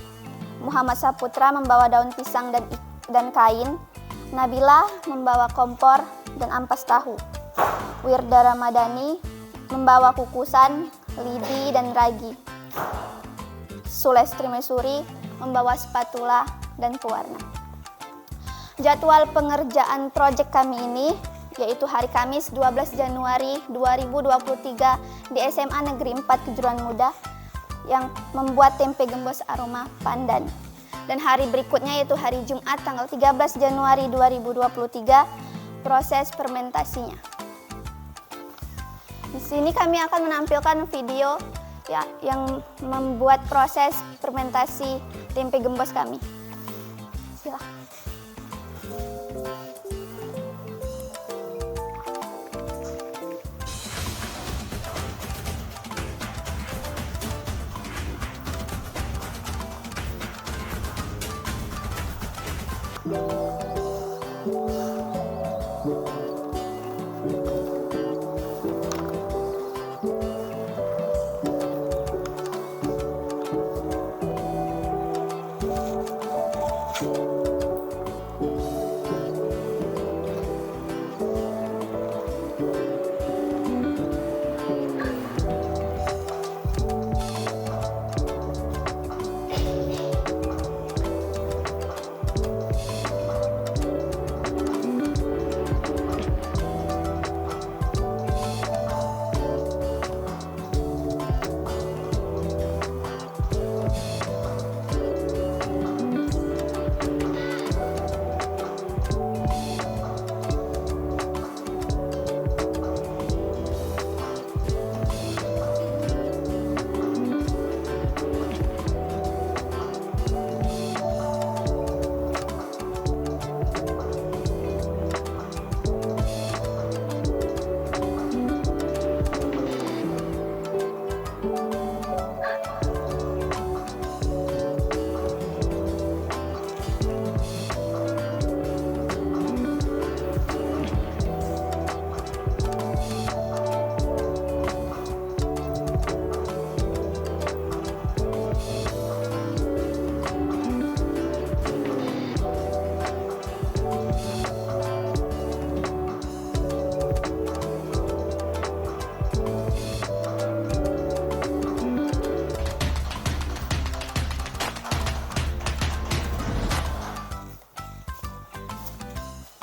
Muhammad Saputra membawa daun pisang dan kain, Nabila membawa kompor dan ampas tahu, Wirda Ramadhani membawa kukusan, lidi, dan ragi, Sulestri Mesuri membawa spatula dan pewarna. Jadwal pengerjaan proyek kami ini yaitu hari Kamis 12 Januari 2023 di SMA Negeri 4 Kejuruan Muda yang membuat tempe gembus aroma pandan. Dan hari berikutnya yaitu hari Jumat tanggal 13 Januari 2023 proses fermentasinya. Di sini kami akan menampilkan video yang membuat proses fermentasi tempe gembus kami. Silakan.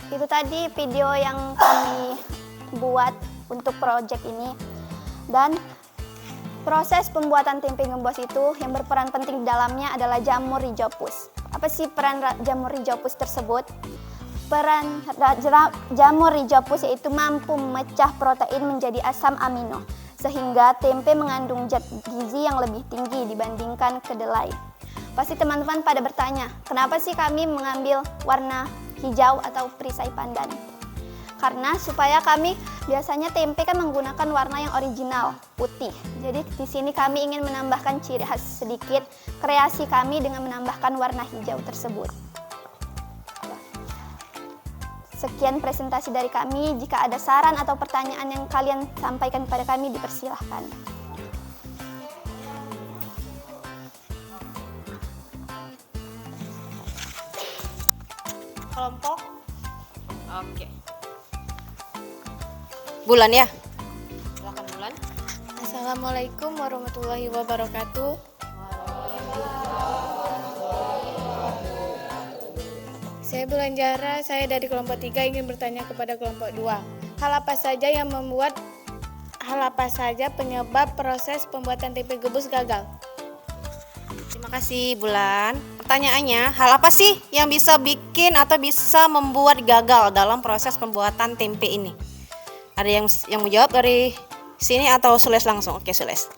Itu tadi video yang kami buat untuk proyek ini. Dan proses pembuatan tempe gembos itu yang berperan penting di dalamnya adalah jamur Rhizopus. Apa sih peran jamur Rhizopus tersebut? Peran jamur Rhizopus yaitu mampu memecah protein menjadi asam amino, sehingga tempe mengandung zat gizi yang lebih tinggi dibandingkan kedelai. Pasti teman-teman pada bertanya, kenapa sih kami mengambil warna hijau atau perisai pandan? Karena supaya kami biasanya tempe kan menggunakan warna yang original, putih. Jadi di sini kami ingin menambahkan ciri khas sedikit kreasi kami dengan menambahkan warna hijau tersebut. Sekian presentasi dari kami. Jika ada saran atau pertanyaan yang kalian sampaikan kepada kami, dipersilahkan. Kelompok. Oke. Bulan ya. Silakan Bulan. Assalamualaikum warahmatullahi wabarakatuh. Saya Bulan Zahra, saya dari kelompok 3 ingin bertanya kepada kelompok 2. Hal apa saja penyebab proses pembuatan tempe gembus gagal? Terima kasih Bulan. Pertanyaannya, hal apa sih yang bisa bikin atau bisa membuat gagal dalam proses pembuatan tempe ini? Ada yang mau jawab dari sini atau Sules langsung? Oke, Sules.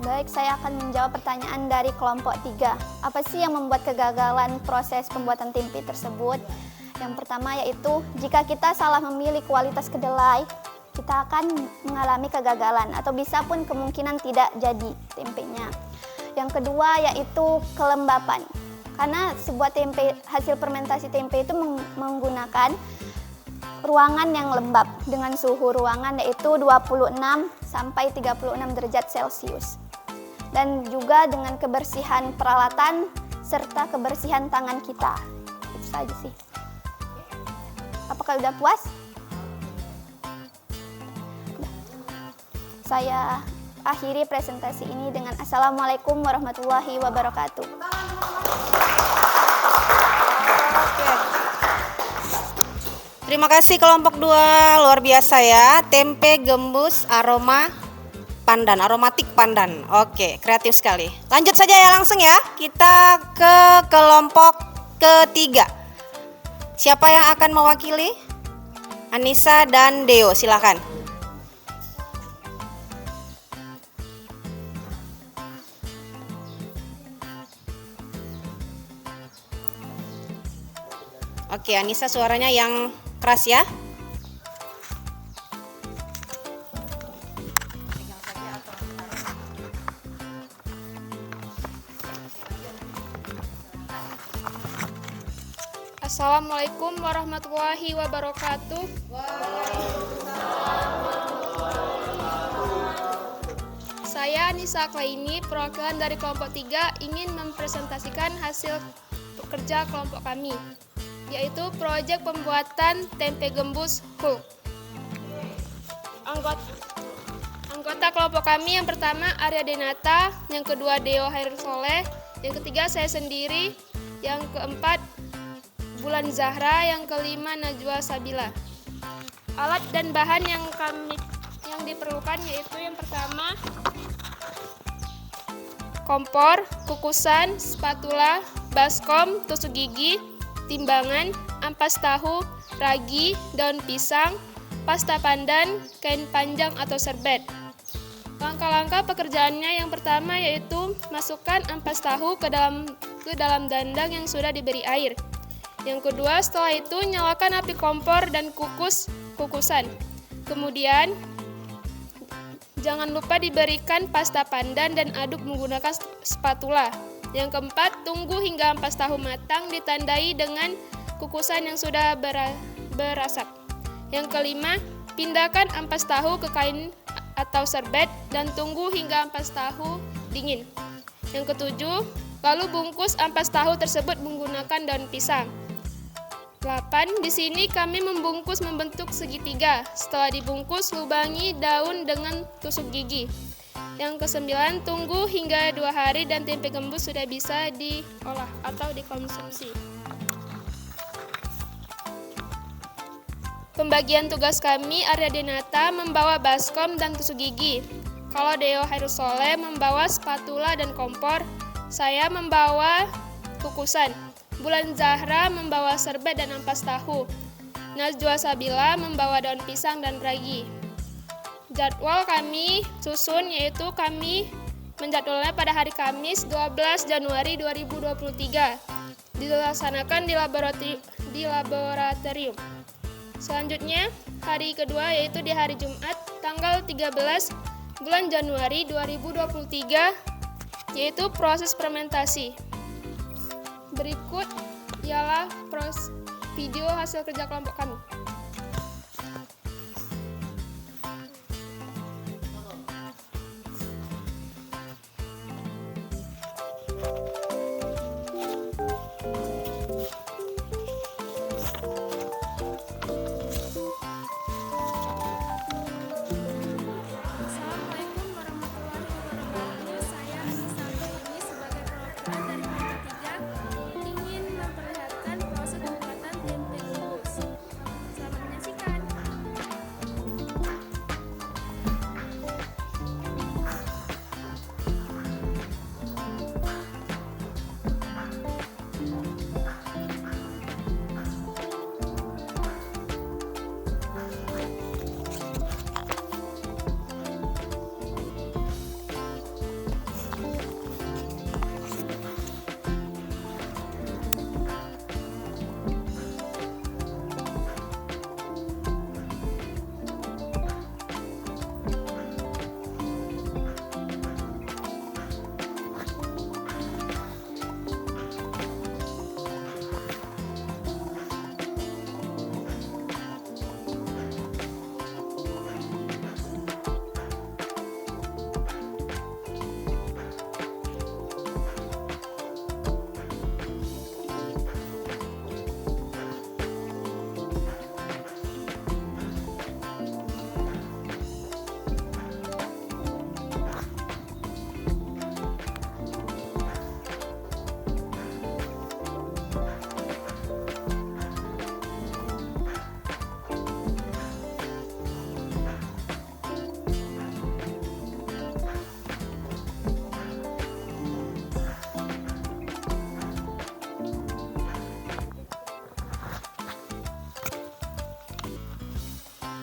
Baik, saya akan menjawab pertanyaan dari kelompok 3. Apa sih yang membuat kegagalan proses pembuatan tempe tersebut? Yang pertama yaitu jika kita salah memilih kualitas kedelai, kita akan mengalami kegagalan atau bisa pun kemungkinan tidak jadi tempenya. Yang kedua yaitu kelembapan. Karena sebuah tempe, hasil fermentasi tempe itu menggunakan ruangan yang lembab dengan suhu ruangan yaitu 26 sampai 36 derajat Celcius. Dan juga dengan kebersihan peralatan serta kebersihan tangan kita. Itu saja sih. Apakah sudah puas? Saya akhiri presentasi ini dengan Assalamualaikum warahmatullahi wabarakatuh. Oke. Terima kasih kelompok 2, luar biasa ya. Tempe gembus aroma pandan, aromatik pandan. Oke, kreatif sekali. Lanjut saja ya langsung ya. Kita ke kelompok ketiga. Siapa yang akan mewakili? Anissa dan Deo, silakan. Oke, Anissa suaranya yang keras ya. Assalamualaikum warahmatullahi wabarakatuh. Saya Anissa Klaini, perwakilan dari kelompok 3 ingin mempresentasikan hasil kerja kelompok kami, yaitu proyek pembuatan tempe gembus Hulk. Anggota kelompok kami yang pertama Arya Denata, yang kedua Deo Hairul Soleh, yang ketiga saya sendiri, yang keempat Bulan Zahra, yang kelima Najwa Sabila. Alat dan bahan yang diperlukan yaitu yang pertama kompor, kukusan, spatula, baskom, tusuk gigi, timbangan, ampas tahu, ragi, daun pisang, pasta pandan, kain panjang atau serbet. Langkah-langkah pekerjaannya yang pertama yaitu masukkan ampas tahu ke dalam dandang yang sudah diberi air. Yang kedua, setelah itu nyalakan api kompor dan kukusan. Kemudian jangan lupa diberikan pasta pandan dan aduk menggunakan spatula. Yang keempat, tunggu hingga ampas tahu matang ditandai dengan kukusan yang sudah berasap. Yang kelima, pindahkan ampas tahu ke kain atau serbet dan tunggu hingga ampas tahu dingin. Yang ketujuh, lalu bungkus ampas tahu tersebut menggunakan daun pisang. 8. Di sini kami membungkus membentuk segitiga. Setelah dibungkus, lubangi daun dengan tusuk gigi. Yang ke-9, tunggu hingga 2 hari dan tempe gembus sudah bisa diolah atau dikonsumsi. Pembagian tugas kami, Arya Denata membawa baskom dan tusuk gigi. Kalau Deo Hairul Soleh membawa spatula dan kompor, saya membawa kukusan. Bulan Zahra membawa serbet dan ampas tahu. Najwa Sabila membawa daun pisang dan ragi. Jadwal kami susun yaitu kami menjadwalnya pada hari Kamis 12 Januari 2023. Dilaksanakan di laboratorium. Selanjutnya, hari kedua yaitu di hari Jumat tanggal 13 bulan Januari 2023 yaitu proses fermentasi. berikut ialah video hasil kerja kelompok kami. Assalamualaikum warahmatullahi wabarakatuh. Saya Anissa ini sebagai perwakilan dari kelompok 3 ingin memperlihatkan proses pembuatan tempe gembus. Selamat menyaksikan.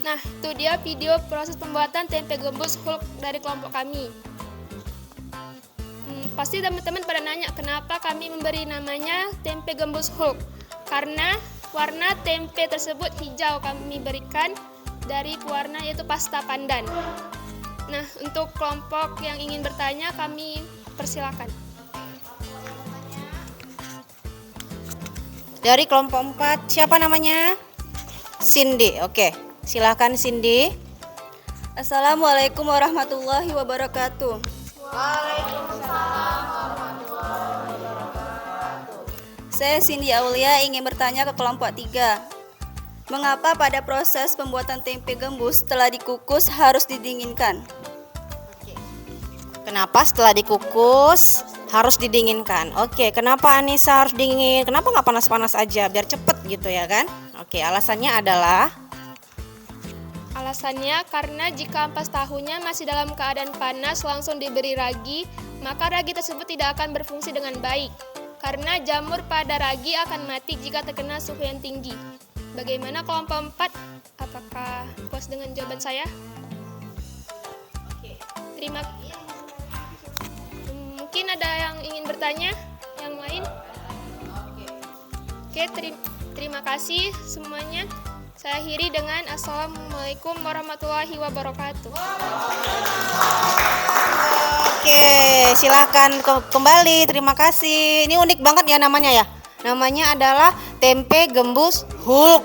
Nah, itu dia video proses pembuatan tempe gembus Hulk dari kelompok kami. Pasti teman-teman pada nanya kenapa kami memberi namanya tempe gembus Hulk. Karena warna tempe tersebut hijau kami berikan dari pewarna yaitu pasta pandan. Nah, untuk kelompok yang ingin bertanya kami persilakan. Dari kelompok 4, siapa namanya? Cindy. Oke, silakan Cindy. Assalamualaikum warahmatullahi wabarakatuh. Saya Cindy Aulia ingin bertanya ke kelompok 3. Mengapa pada proses pembuatan tempe gembus setelah dikukus harus didinginkan? Kenapa setelah dikukus harus didinginkan? Oke, kenapa Anissa harus dingin? Kenapa nggak panas-panas aja biar cepet gitu ya kan? Oke, alasannya adalah Alasannya karena jika ampas tahunya masih dalam keadaan panas langsung diberi ragi, maka ragi tersebut tidak akan berfungsi dengan baik. Karena jamur pada ragi akan mati jika terkena suhu yang tinggi. Bagaimana kelompok 4? Apakah puas dengan jawaban saya? Terima kasih. Mungkin ada yang ingin bertanya? Yang lain? Oke, terima kasih semuanya. Saya akhiri dengan Assalamualaikum warahmatullahi wabarakatuh. Oke, silahkan kembali. Terima kasih. Ini unik banget ya namanya ya. Namanya adalah tempe gembus Hulk.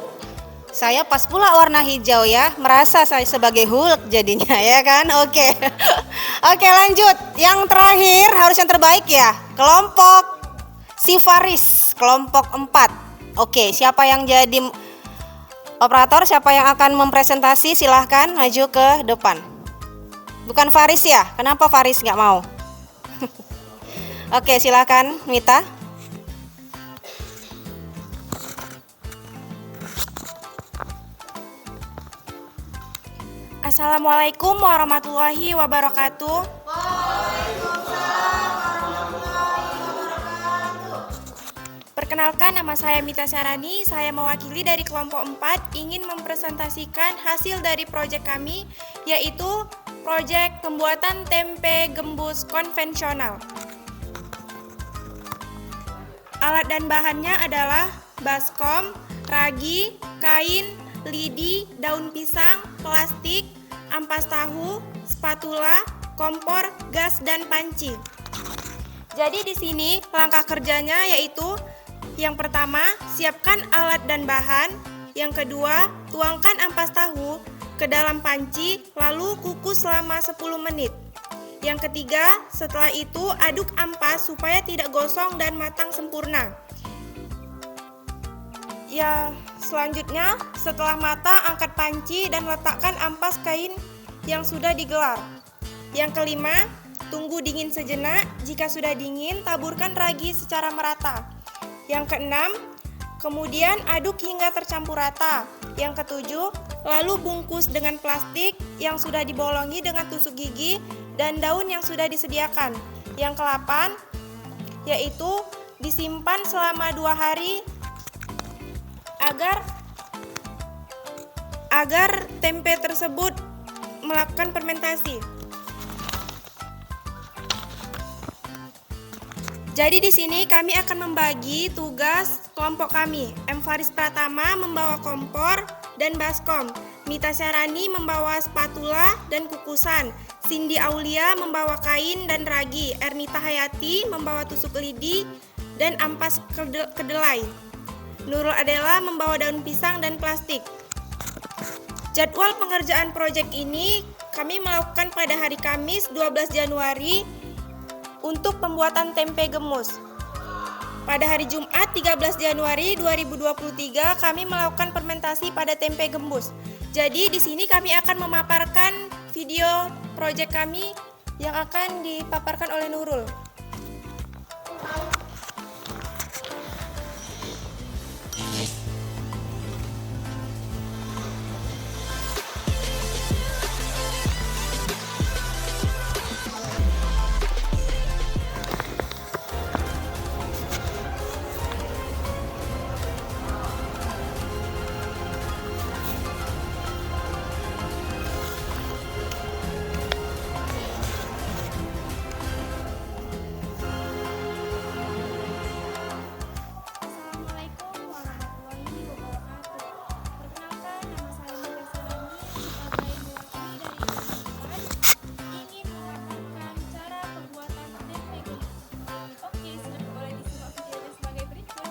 Saya pas pula warna hijau ya, merasa saya sebagai Hulk jadinya ya kan. Oke. Oke, lanjut. Yang terakhir harus yang terbaik ya. Kelompok si Faris, kelompok 4. Oke, siapa yang jadi operator, siapa yang akan mempresentasi? Silahkan maju ke depan. Bukan Faris ya? Kenapa Faris nggak mau? Oke, silahkan Mita. Assalamualaikum warahmatullahi wabarakatuh. Perkenalkan, nama saya Mita Sarani. Saya mewakili dari kelompok 4 ingin mempresentasikan hasil dari proyek kami, yaitu proyek pembuatan tempe gembus konvensional. Alat dan bahannya adalah baskom, ragi, kain, lidi, daun pisang, plastik, ampas tahu, spatula, kompor, gas, dan panci. Jadi di sini langkah kerjanya yaitu Yang pertama, siapkan alat dan bahan. Yang kedua, tuangkan ampas tahu ke dalam panci, lalu kukus selama 10 menit. Yang ketiga, setelah itu aduk ampas supaya tidak gosong dan matang sempurna. Ya, selanjutnya setelah matang angkat panci dan letakkan ampas kain yang sudah digelar. Yang kelima, tunggu dingin sejenak. Jika sudah dingin, taburkan ragi secara merata. Yang keenam, kemudian aduk hingga tercampur rata. Yang ketujuh, lalu bungkus dengan plastik yang sudah dibolongi dengan tusuk gigi dan daun yang sudah disediakan. Yang ke-8, yaitu disimpan selama 2 hari agar tempe tersebut melakukan fermentasi. Jadi di sini kami akan membagi tugas kelompok kami. M. Faris Pratama membawa kompor dan baskom. Mita Syarani membawa spatula dan kukusan. Cindy Aulia membawa kain dan ragi. Ernita Hayati membawa tusuk lidi dan ampas kedelai. Nurul Adela membawa daun pisang dan plastik. Jadwal pengerjaan proyek ini kami melakukan pada hari Kamis 12 Januari untuk pembuatan tempe gembus. Pada hari Jumat 13 Januari 2023 kami melakukan fermentasi pada tempe gembus. Jadi di sini kami akan memaparkan video proyek kami yang akan dipaparkan oleh Nurul. Assalamualaikum warahmatullahi wabarakatuh. Perkenalkan, nama saya Mita Sarani sebagai mewakili dari kelompok 4 ingin memaparkan cara pembuatan tempe gembus. Oke, sudah boleh disimak videonya sebagai berikut.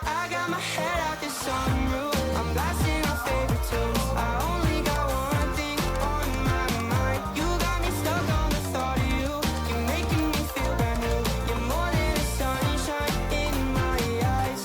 I got my head out the sunroof. I'm blasting our favorite tunes. I only got one thing on my mind. You got me stuck on the thought of you. You're making me feel brand new. You're more than the sunshine in my eyes.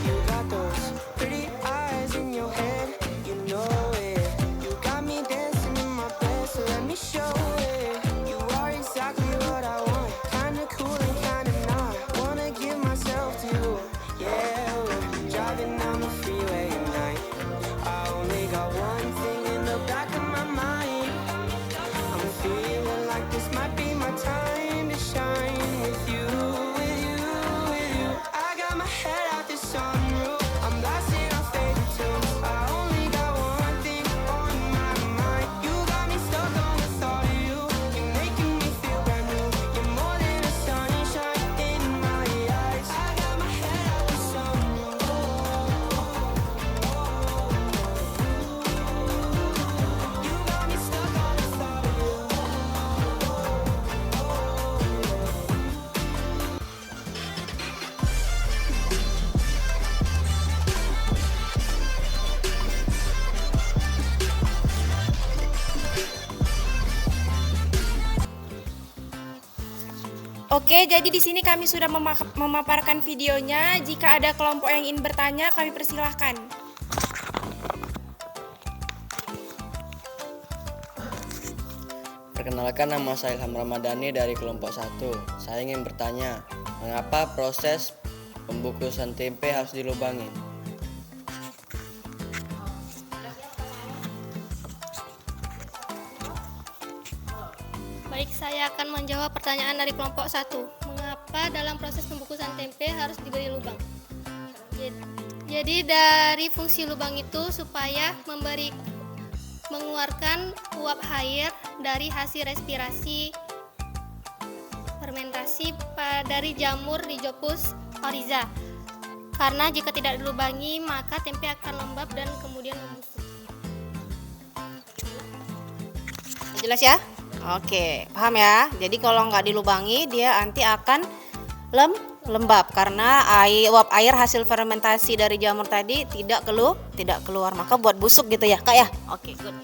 You got those pretty eyes in your head. You know it. You got me dancing in my bed, so let me show it. You are exactly what I want. Kinda cool and kinda not. Wanna give myself to you. Yeah, we're driving down the freeway at night. I only got one thing in the back of my mind. I'm feeling like this might be my time to shine with you, with you, with you. I got my head out the sunroof. I'm blasting our favorite tunes. I only got one thing on my mind. You got me stuck on the thought of you. You're making me feel brand new. You're more than the sunshine in my eyes. I got my head out the sunroof. You got me stuck on the thought of you. Oke, jadi di sini kami sudah memaparkan videonya. Jika ada kelompok yang ingin bertanya, kami persilahkan. Perkenalkan, nama saya Ilham Ramadhani dari kelompok 1. Saya ingin bertanya, mengapa proses pembukusan tempe harus dilubangin? Baik, saya akan menjawab pertanyaan dari kelompok 1. Mengapa dalam proses pembukusan tempe harus diberi lubang? Jadi dari fungsi lubang itu supaya mengeluarkan uap air dari hasil respirasi fermentasi dari jamur Rhizopus oryza. Karena jika tidak dilubangi, maka tempe akan lembab dan kemudian membusuk. Jelas ya? Oke, paham ya? Jadi kalau nggak dilubangi, dia nanti akan lembab karena uap air hasil fermentasi dari jamur tadi tidak keluar, maka buat busuk gitu ya, Kak ya? Oke, good.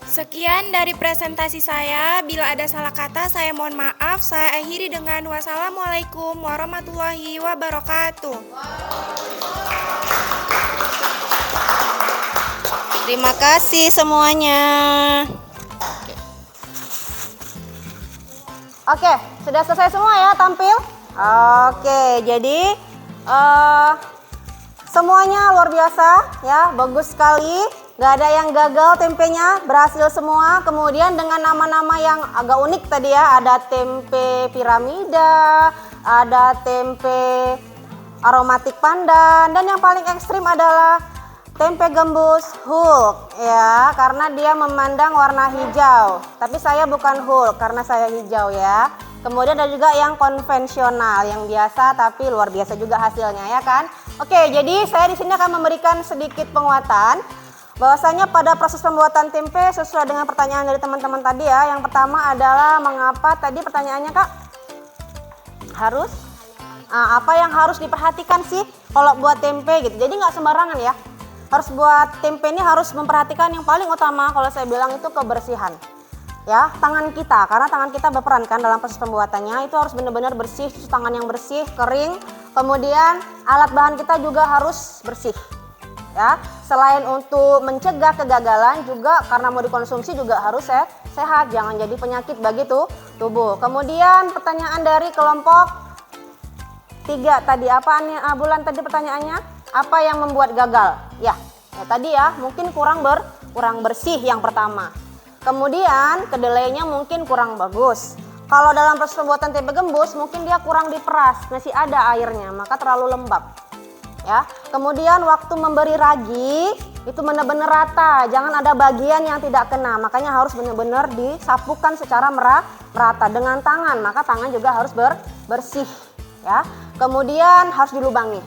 Sekian dari presentasi saya. Bila ada salah kata, saya mohon maaf. Saya akhiri dengan wassalamualaikum warahmatullahi wabarakatuh. Terima kasih semuanya. Oke, sudah selesai semua ya tampil? Oke, jadi semuanya luar biasa ya, bagus sekali. Gak ada yang gagal tempenya, berhasil semua. Kemudian dengan nama-nama yang agak unik tadi ya, ada tempe piramida, ada tempe aromatik pandan, dan yang paling ekstrim adalah tempe gembus Hulk ya, karena dia memandang warna hijau. Tapi saya bukan Hulk karena saya hijau ya. Kemudian ada juga yang konvensional, yang biasa tapi luar biasa juga hasilnya ya kan. Oke, jadi saya di sini akan memberikan sedikit penguatan bahwasanya pada proses pembuatan tempe sesuai dengan pertanyaan dari teman-teman tadi ya. Yang pertama adalah mengapa tadi pertanyaannya Kak? Harus apa yang harus diperhatikan sih kalau buat tempe gitu. Jadi nggak sembarangan ya. Harus buat tempe ini harus memperhatikan yang paling utama kalau saya bilang itu kebersihan. Ya, tangan kita, karena tangan kita berperan kan dalam proses pembuatannya, itu harus benar-benar bersih, cuci tangan yang bersih, kering. Kemudian alat bahan kita juga harus bersih. Ya, selain untuk mencegah kegagalan juga karena mau dikonsumsi juga harus sehat, jangan jadi penyakit bagi tubuh. Kemudian pertanyaan dari kelompok 3 tadi apa nih Bulan tadi pertanyaannya? Apa yang membuat gagal? Ya tadi ya mungkin kurang bersih yang pertama. Kemudian kedelainya mungkin kurang bagus. Kalau dalam proses pembuatan tempe gembus mungkin dia kurang diperas, masih ada airnya, maka terlalu lembab. Ya. Kemudian waktu memberi ragi itu benar-benar rata, jangan ada bagian yang tidak kena. Makanya harus benar-benar disapukan secara merata dengan tangan, maka tangan juga harus bersih. Ya. Kemudian harus dilubangi.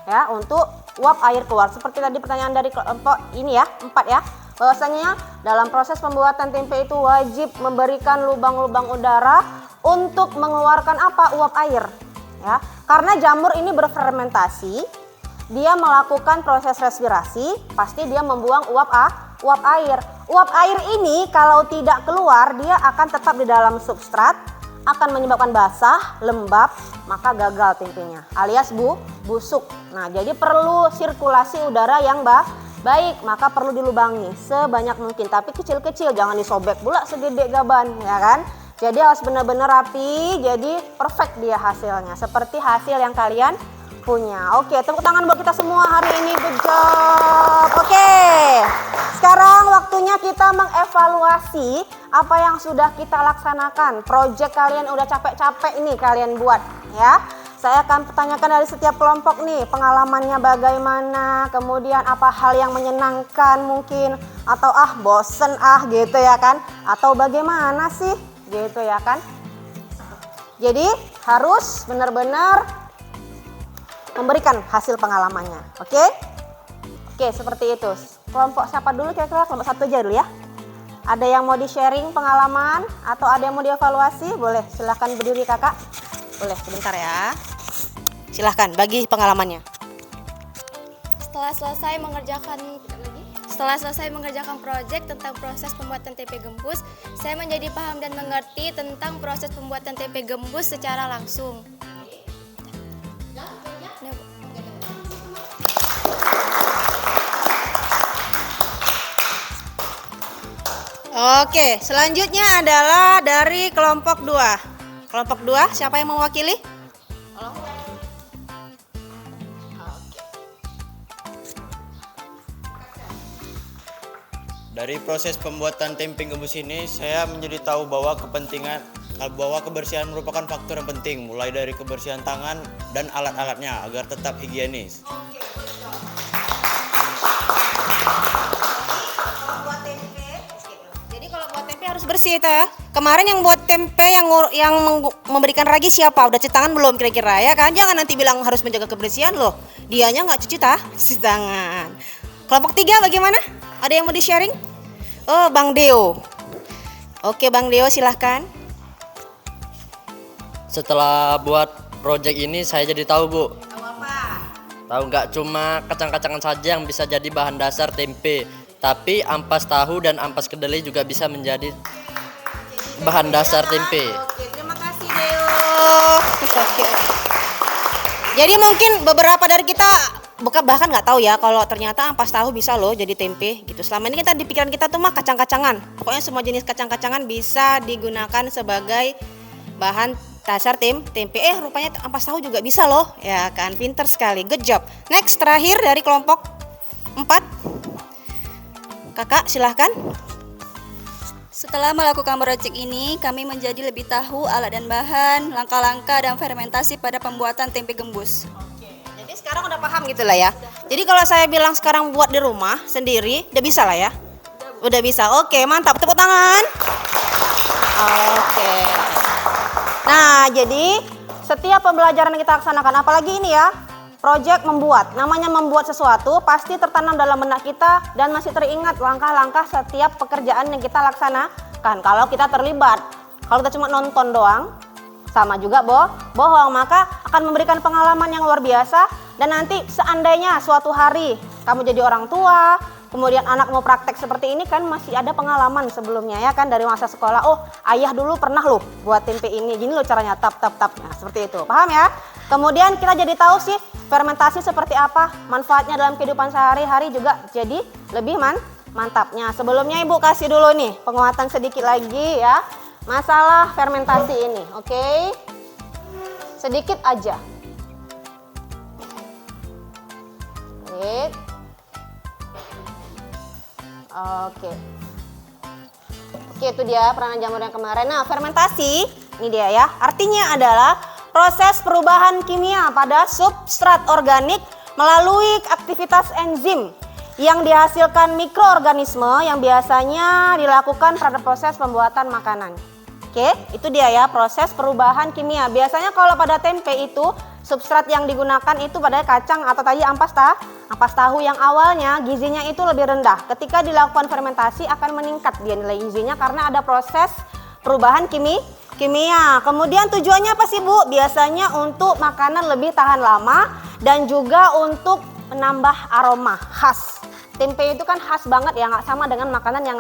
Ya, untuk uap air keluar. Seperti tadi pertanyaan dari kelompok ini ya, 4 ya. Bahwasanya dalam proses pembuatan tempe itu wajib memberikan lubang-lubang udara untuk mengeluarkan apa? Uap air. Ya, karena jamur ini berfermentasi, dia melakukan proses respirasi, pasti dia membuang uap air. Uap air ini kalau tidak keluar, dia akan tetap di dalam substrat, akan menyebabkan basah, lembab, maka gagal tempenya, alias busuk. Nah, jadi perlu sirkulasi udara yang baik, maka perlu dilubangi sebanyak mungkin, tapi kecil-kecil, jangan disobek pula segede gaban, ya kan? Jadi harus benar-benar rapi, jadi perfect dia hasilnya, seperti hasil yang kalian punya. Oke, tepuk tangan buat kita semua hari ini, good job. Oke, sekarang waktunya kita mengevaluasi apa yang sudah kita laksanakan. Project kalian udah capek-capek ini kalian buat ya. Saya akan pertanyakan dari setiap kelompok nih, pengalamannya bagaimana, kemudian apa hal yang menyenangkan mungkin, atau bosen gitu ya kan, atau bagaimana sih gitu ya kan. Jadi harus benar-benar memberikan hasil pengalamannya, oke? Oke, seperti itu. Kelompok siapa dulu kira-kira? Kelompok 1 aja dulu ya. Ada yang mau di-sharing pengalaman atau ada yang mau dievaluasi? Boleh, silahkan berdiri kakak. Boleh, sebentar ya. Silahkan, bagi pengalamannya. Setelah selesai mengerjakan proyek tentang proses pembuatan tempe gembus, saya menjadi paham dan mengerti tentang proses pembuatan tempe gembus secara langsung. Oke, selanjutnya adalah dari kelompok 2. Kelompok 2, siapa yang mewakili? Dari proses pembuatan tempe gembus ini, saya menjadi tahu bahwa kebersihan merupakan faktor yang penting, mulai dari kebersihan tangan dan alat-alatnya agar tetap higienis. Jadi kalau buat tempe harus bersih itu ya. Kemarin yang buat tempe yang memberikan ragi siapa? Udah cuci tangan belum kira-kira ya kan? Jangan nanti bilang harus menjaga kebersihan loh. Dianya nggak cuci tangan. Kelompok 3 bagaimana? Ada yang mau di-sharing? Oh, Bang Deo. Oke, Bang Deo silahkan. Setelah buat project ini saya jadi tahu, Bu. Tahu apa? Tahu nggak cuma kacang-kacangan saja yang bisa jadi bahan dasar tempe, tapi ampas tahu dan ampas kedelai juga bisa menjadi bahan dasar tempe. Oke, terima kasih Deo. Oke. Jadi mungkin beberapa dari kita bahkan nggak tahu ya kalau ternyata ampas tahu bisa loh jadi tempe gitu. Selama ini kita di pikiran kita tuh mah kacang-kacangan. Pokoknya semua jenis kacang-kacangan bisa digunakan sebagai bahan dasar tempe. Rupanya ampas tahu juga bisa loh. Ya kan, pinter sekali. Good job. Next, terakhir dari kelompok 4. Kakak silahkan. Setelah melakukan proyek ini, kami menjadi lebih tahu alat dan bahan, langkah-langkah dan fermentasi pada pembuatan tempe gembus. Jadi sekarang udah paham gitu lah ya. Jadi kalau saya bilang sekarang buat di rumah sendiri, udah bisa lah ya. Udah bisa. Oke, mantap. Tepuk tangan. Oke. Nah, jadi setiap pembelajaran yang kita laksanakan, apalagi ini ya, project membuat. Namanya membuat sesuatu pasti tertanam dalam benak kita dan masih teringat langkah-langkah setiap pekerjaan yang kita laksanakan. Kalau kita terlibat, kalau kita cuma nonton doang, sama juga bohong, maka akan memberikan pengalaman yang luar biasa. Dan nanti seandainya suatu hari kamu jadi orang tua, kemudian anak mau praktek seperti ini kan masih ada pengalaman sebelumnya ya kan dari masa sekolah. Oh, ayah dulu pernah loh buat tempe ini, gini loh caranya, tap. Nah, seperti itu. Paham ya? Kemudian kita jadi tahu sih fermentasi seperti apa, manfaatnya dalam kehidupan sehari-hari juga jadi lebih mantapnya. Sebelumnya Ibu kasih dulu nih penguatan sedikit lagi ya. Masalah fermentasi ini, oke? Sedikit aja. Oke. Oke, itu dia peranan jamur yang kemarin. Nah, fermentasi, ini dia ya. Artinya adalah proses perubahan kimia pada substrat organik melalui aktivitas enzim yang dihasilkan mikroorganisme yang biasanya dilakukan pada proses pembuatan makanan. Oke, itu dia ya proses perubahan kimia. Biasanya kalau pada tempe itu substrat yang digunakan itu pada kacang atau tadi ampas tahu yang awalnya gizinya itu lebih rendah. Ketika dilakukan fermentasi akan meningkat dia nilai gizinya karena ada proses perubahan kimia. Kemudian tujuannya apa sih Bu? Biasanya untuk makanan lebih tahan lama dan juga untuk menambah aroma khas. Tempe itu kan khas banget ya, nggak sama dengan makanan yang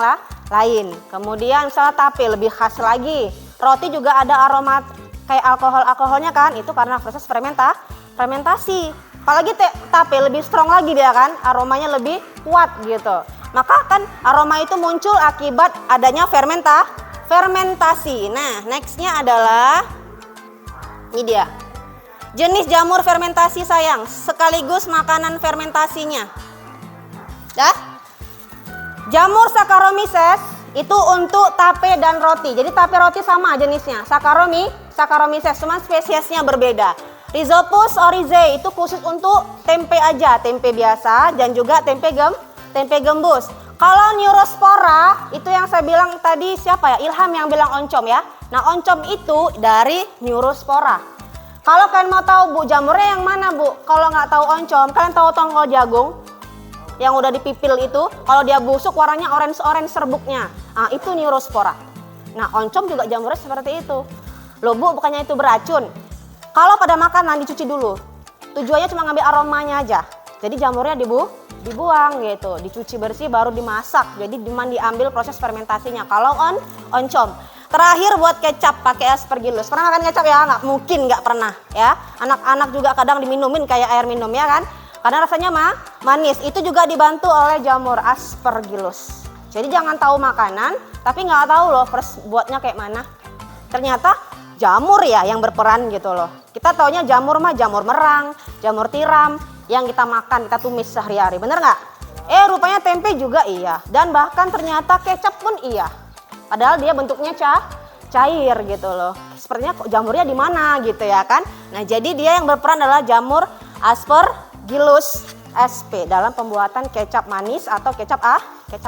lain. Kemudian misalnya tape lebih khas lagi. Roti juga ada aroma kayak alkoholnya kan, itu karena proses fermentasi. Apalagi tape lebih strong lagi dia kan, aromanya lebih kuat gitu. Maka kan aroma itu muncul akibat adanya fermentasi. Nah, nextnya adalah ini dia. Jenis jamur fermentasi sayang, sekaligus makanan fermentasinya. Dah? Jamur Saccharomyces itu untuk tape dan roti. Jadi tape roti sama jenisnya. Saccharomyces, cuma spesiesnya berbeda. Rhizopus oryzae itu khusus untuk tempe aja, tempe biasa dan juga tempe gembus. Kalau Neurospora itu yang saya bilang tadi siapa ya? Ilham yang bilang oncom ya. Nah, oncom itu dari Neurospora. Kalau kalian mau tahu Bu jamurnya yang mana Bu? Kalau nggak tahu oncom, kalian tahu tongkol jagung yang udah dipipil itu, kalau dia busuk warnanya orange serbuknya. Nah, itu Neurospora. Nah, oncom juga jamurnya seperti itu. Loh Bu, bukannya itu beracun? Kalau pada makanan dicuci dulu. Tujuannya cuma ngambil aromanya aja. Jadi jamurnya dibuang gitu, dicuci bersih baru dimasak. Jadi diambil proses fermentasinya. Kalau oncom. Terakhir buat kecap pakai aspergillus. Pernah makan kecap ya? Nggak mungkin nggak pernah ya. Anak-anak juga kadang diminumin kayak air minum ya kan? Karena rasanya manis. Itu juga dibantu oleh jamur aspergillus. Jadi jangan tahu makanan, tapi nggak tahu loh buatnya kayak mana. Ternyata jamur ya yang berperan gitu loh. Kita taunya jamur jamur merang, jamur tiram yang kita makan, kita tumis sehari-hari. Bener nggak? Rupanya tempe juga iya. Dan bahkan ternyata kecap pun iya. Padahal dia bentuknya cair gitu loh. Sepertinya kok jamurnya di mana gitu ya kan? Nah, jadi dia yang berperan adalah jamur aspergillus SP dalam pembuatan kecap manis atau kecap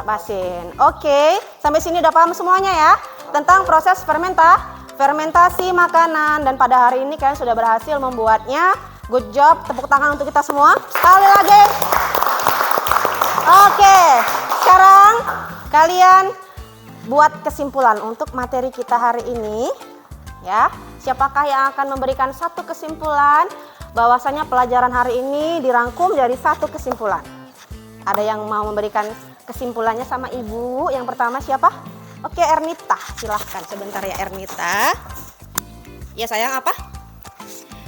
asin. Oke, sampai sini udah paham semuanya ya tentang proses fermentasi makanan, dan pada hari ini kalian sudah berhasil membuatnya. Good job, tepuk tangan untuk kita semua. Sekali lagi. Oke, sekarang kalian buat kesimpulan untuk materi kita hari ini ya. Siapakah yang akan memberikan satu kesimpulan bahwasanya pelajaran hari ini dirangkum dari satu kesimpulan? Ada yang mau memberikan kesimpulannya sama Ibu? Yang pertama siapa? Oke, Ernita, silahkan sebentar ya Ernita. Ya sayang, apa?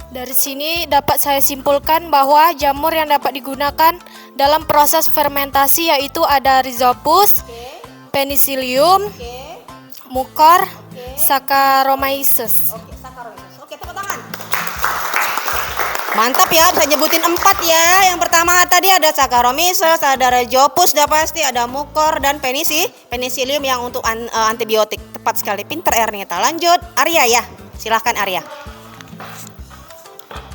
Dari sini dapat saya simpulkan bahwa jamur yang dapat digunakan dalam proses fermentasi yaitu ada Rhizopus, Penicillium, Mucor, Saccharomyces. Oke, Saccharomyces. Oke, tepuk tangan. Mantap ya, bisa nyebutin 4 ya. Yang pertama tadi ada Saccharomyces, ada Rhizopus, udah pasti ada Mucor dan Penicillium yang untuk antibiotik. Tepat sekali, pinter Ernita. Lanjut, Arya ya. Silahkan Arya.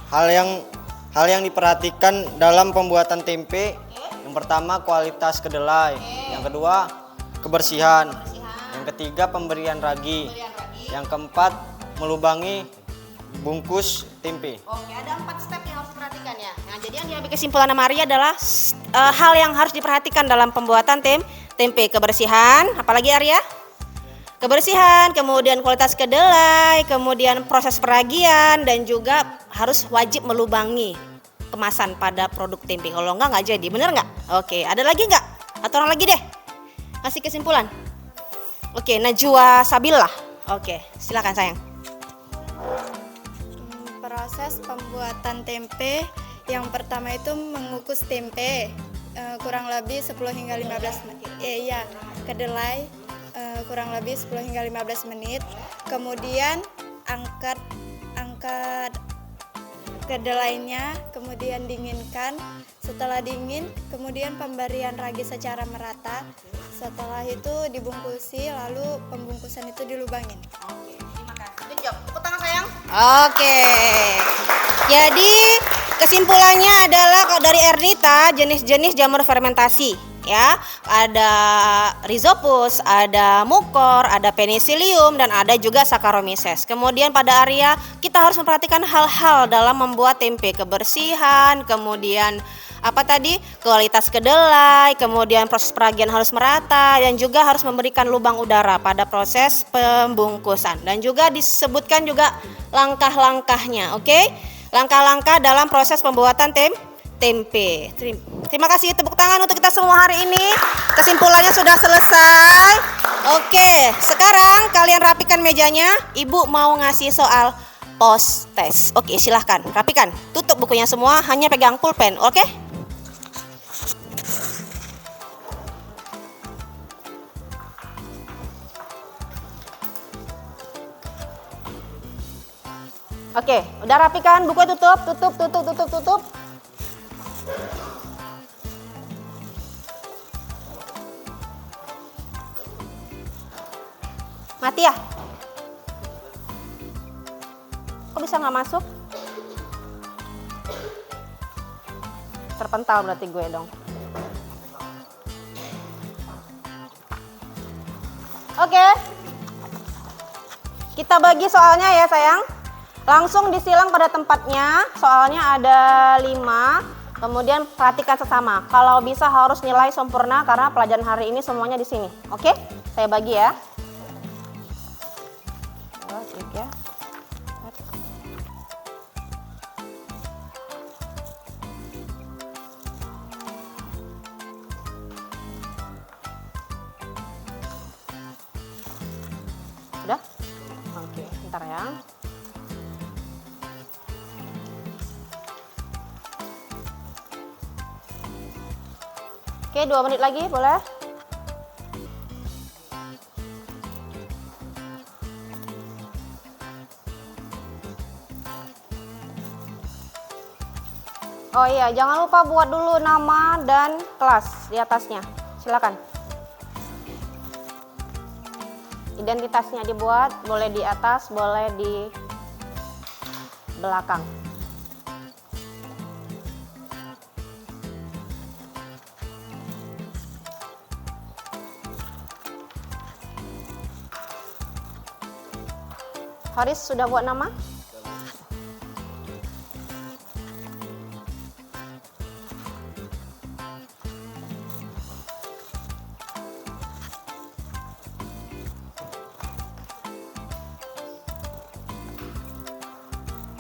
Hal yang diperhatikan dalam pembuatan tempe, yang pertama kualitas kedelai, yang kedua kebersihan, yang ketiga pemberian ragi, yang keempat melubangi bungkus tempe. Oke, ada 4 step yang harus diperhatikan ya. Nah, jadi yang diambil kesimpulan sama Arya adalah hal yang harus diperhatikan dalam pembuatan tempe. Kebersihan, apalagi Arya? Kebersihan, kemudian kualitas kedelai, kemudian proses peragian, dan juga harus wajib melubangi kemasan pada produk tempe. Kalau nggak jadi, bener nggak? Oke, ada lagi nggak? Atau orang lagi deh? Kasih kesimpulan. Oke, Najwa Sabilah. Oke, silakan sayang. Proses pembuatan tempe yang pertama itu mengukus tempe kurang lebih 10 hingga 15 menit. Kedelai kurang lebih 10 hingga 15 menit. Kemudian angkat kedelainya, kemudian dinginkan. Setelah dingin, kemudian pemberian ragi secara merata. Setelah itu dibungkusi, lalu pembungkusan itu dilubangin. Oke, terima kasih. Good job. Tepuk tangan sayang. Oke. Jadi kesimpulannya adalah kalau dari Ernita, jenis-jenis jamur fermentasi ya. Ada Rhizopus, ada Mucor, ada Penicillium, dan ada juga Saccharomyces. Kemudian pada Arya, kita harus memperhatikan hal-hal dalam membuat tempe, kebersihan, kemudian apa tadi? Kualitas kedelai, kemudian proses peragian harus merata, dan juga harus memberikan lubang udara pada proses pembungkusan. Dan juga disebutkan juga langkah-langkahnya, oke? Langkah-langkah dalam proses pembuatan tempe. Terima kasih, tepuk tangan untuk kita semua hari ini. Kesimpulannya sudah selesai. Oke, sekarang kalian rapikan mejanya. Ibu mau ngasih soal post test. Oke, silahkan rapikan. Tutup bukunya semua, hanya pegang pulpen, oke? Oke, udah rapikan, bukunya tutup. Mati ya? Kok bisa nggak masuk? Terpental berarti gue dong. Oke. Kita bagi soalnya ya sayang. Langsung disilang pada tempatnya. Soalnya ada 5. Kemudian perhatikan sesama. Kalau bisa harus nilai sempurna karena pelajaran hari ini semuanya di sini. Oke? Saya bagi ya. 2, 3, 4. Sudah? Oke, bentar ya. Oke, 2 menit lagi boleh? Oh iya, jangan lupa buat dulu nama dan kelas di atasnya. Silakan. Identitasnya dibuat, boleh di atas, boleh di belakang. Faris sudah buat nama?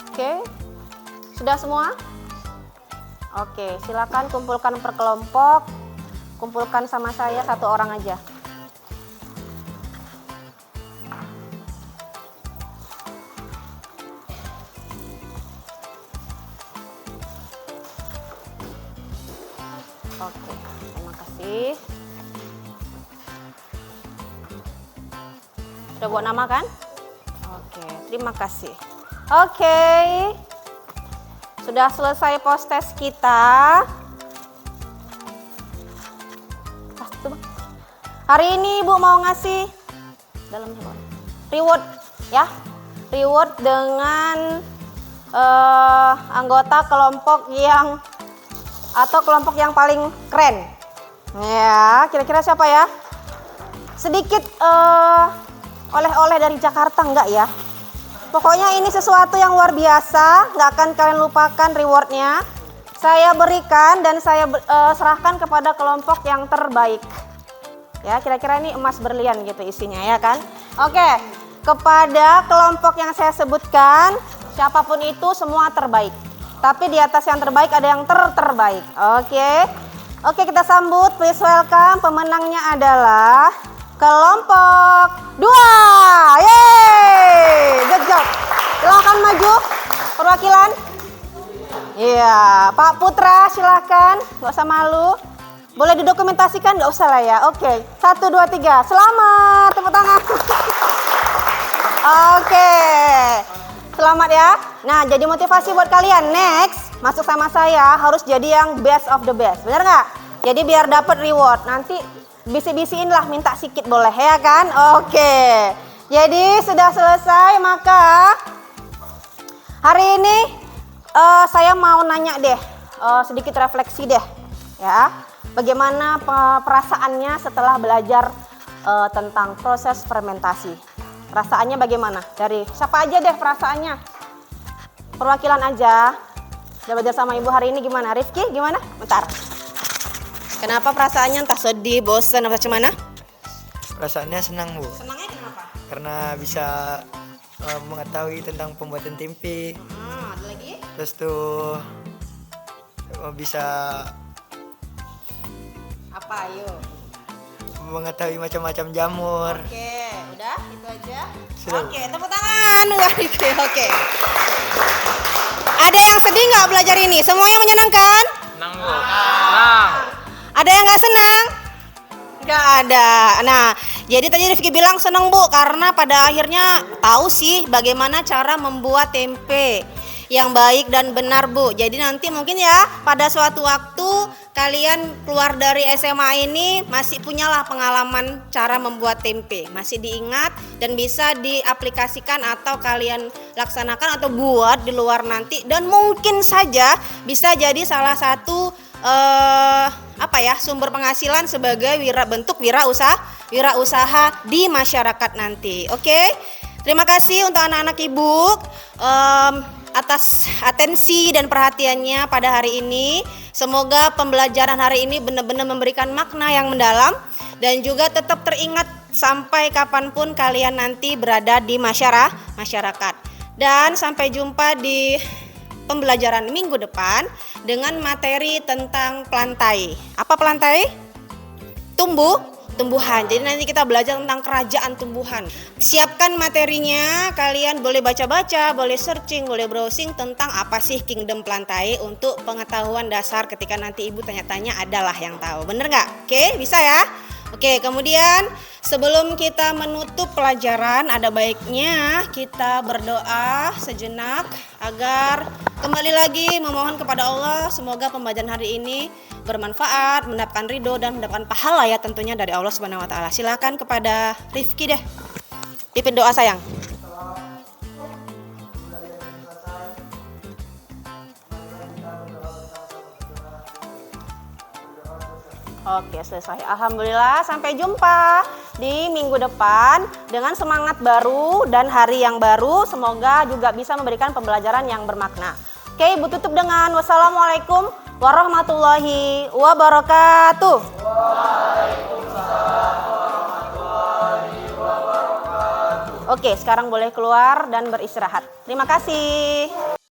Oke, sudah semua? Oke, silakan kumpulkan per kelompok. Kumpulkan sama saya satu orang aja. Oke, terima kasih. Sudah buat nama kan? Oke, terima kasih. Oke, sudah selesai post test kita. Hari ini Ibu mau ngasih reward ya, reward dengan anggota kelompok yang atau kelompok yang paling keren. Ya, kira-kira siapa ya? Sedikit oleh-oleh dari Jakarta enggak ya? Pokoknya ini sesuatu yang luar biasa, nggak akan kalian lupakan rewardnya. Saya berikan dan saya serahkan kepada kelompok yang terbaik. Ya, kira-kira ini emas berlian gitu isinya ya kan? Oke, kepada kelompok yang saya sebutkan, siapapun itu semua terbaik. Tapi di atas yang terbaik ada yang terbaik. Oke, kita sambut, please welcome. Pemenangnya adalah kelompok 2. Yeay, good job. Silahkan maju perwakilan. Iya, Pak Putra silahkan, nggak usah malu. Boleh didokumentasikan, nggak usah lah ya. Oke, 1, 2, 3. Selamat, tepuk tangan. Oke, selamat ya. Nah, jadi motivasi buat kalian. Next, masuk sama saya harus jadi yang best of the best. Bener nggak? Jadi biar dapat reward. Nanti bisi-bisiin lah, minta sikit boleh ya kan? Oke. Jadi sudah selesai, maka hari ini saya mau nanya deh, sedikit refleksi deh ya. Bagaimana perasaannya setelah belajar tentang proses fermentasi? Perasaannya bagaimana? Dari siapa aja deh perasaannya? Perwakilan aja. Udah belajar sama Ibu hari ini gimana? Rifki gimana? Bentar. Kenapa perasaannya entah sedih, bosan, apa gimana? Perasaannya senang, Bu. Senangnya kenapa? Karena bisa mengetahui tentang pembuatan tempe. Ada lagi? Terus tuh bisa Apa ayo? mengetahui macam-macam jamur. Oke, udah itu aja. Sudah. Oke, tepuk tangan. Wah, oke. Ada yang sedih nggak belajar ini? Semuanya menyenangkan? Senang, Bu. Senang. Ada yang nggak senang? Nggak ada. Nah, jadi tadi Rifki bilang senang, Bu, karena pada akhirnya tahu sih bagaimana cara membuat tempe yang baik dan benar, Bu. Jadi nanti mungkin ya pada suatu waktu kalian keluar dari SMA ini masih punyalah pengalaman cara membuat tempe. Masih diingat dan bisa diaplikasikan atau kalian laksanakan atau buat di luar nanti. Dan mungkin saja bisa jadi salah satu sumber penghasilan sebagai bentuk wirausaha di masyarakat nanti. Oke. Terima kasih untuk anak-anak Ibu atas atensi dan perhatiannya pada hari ini. Semoga pembelajaran hari ini benar-benar memberikan makna yang mendalam dan juga tetap teringat sampai kapanpun kalian nanti berada di masyarakat. Dan sampai jumpa di pembelajaran minggu depan dengan materi tentang plantae. Apa plantae? Tumbuhan. Jadi nanti kita belajar tentang kerajaan tumbuhan. Siapkan materinya, kalian boleh baca-baca, boleh searching, boleh browsing tentang apa sih Kingdom Plantae untuk pengetahuan dasar ketika nanti Ibu tanya-tanya adalah yang tahu. Bener nggak? Oke, bisa ya? Oke, kemudian sebelum kita menutup pelajaran, ada baiknya kita berdoa sejenak agar kembali lagi memohon kepada Allah semoga pembelajaran hari ini bermanfaat, mendapatkan ridho dan mendapatkan pahala ya tentunya dari Allah Subhanahu wa taala. Silakan kepada Rifki deh. Pimpin doa sayang. Oke, selesai. Alhamdulillah, sampai jumpa di minggu depan dengan semangat baru dan hari yang baru. Semoga juga bisa memberikan pembelajaran yang bermakna. Oke, Ibu tutup dengan wassalamualaikum warahmatullahi wabarakatuh. Oke, sekarang boleh keluar dan beristirahat. Terima kasih.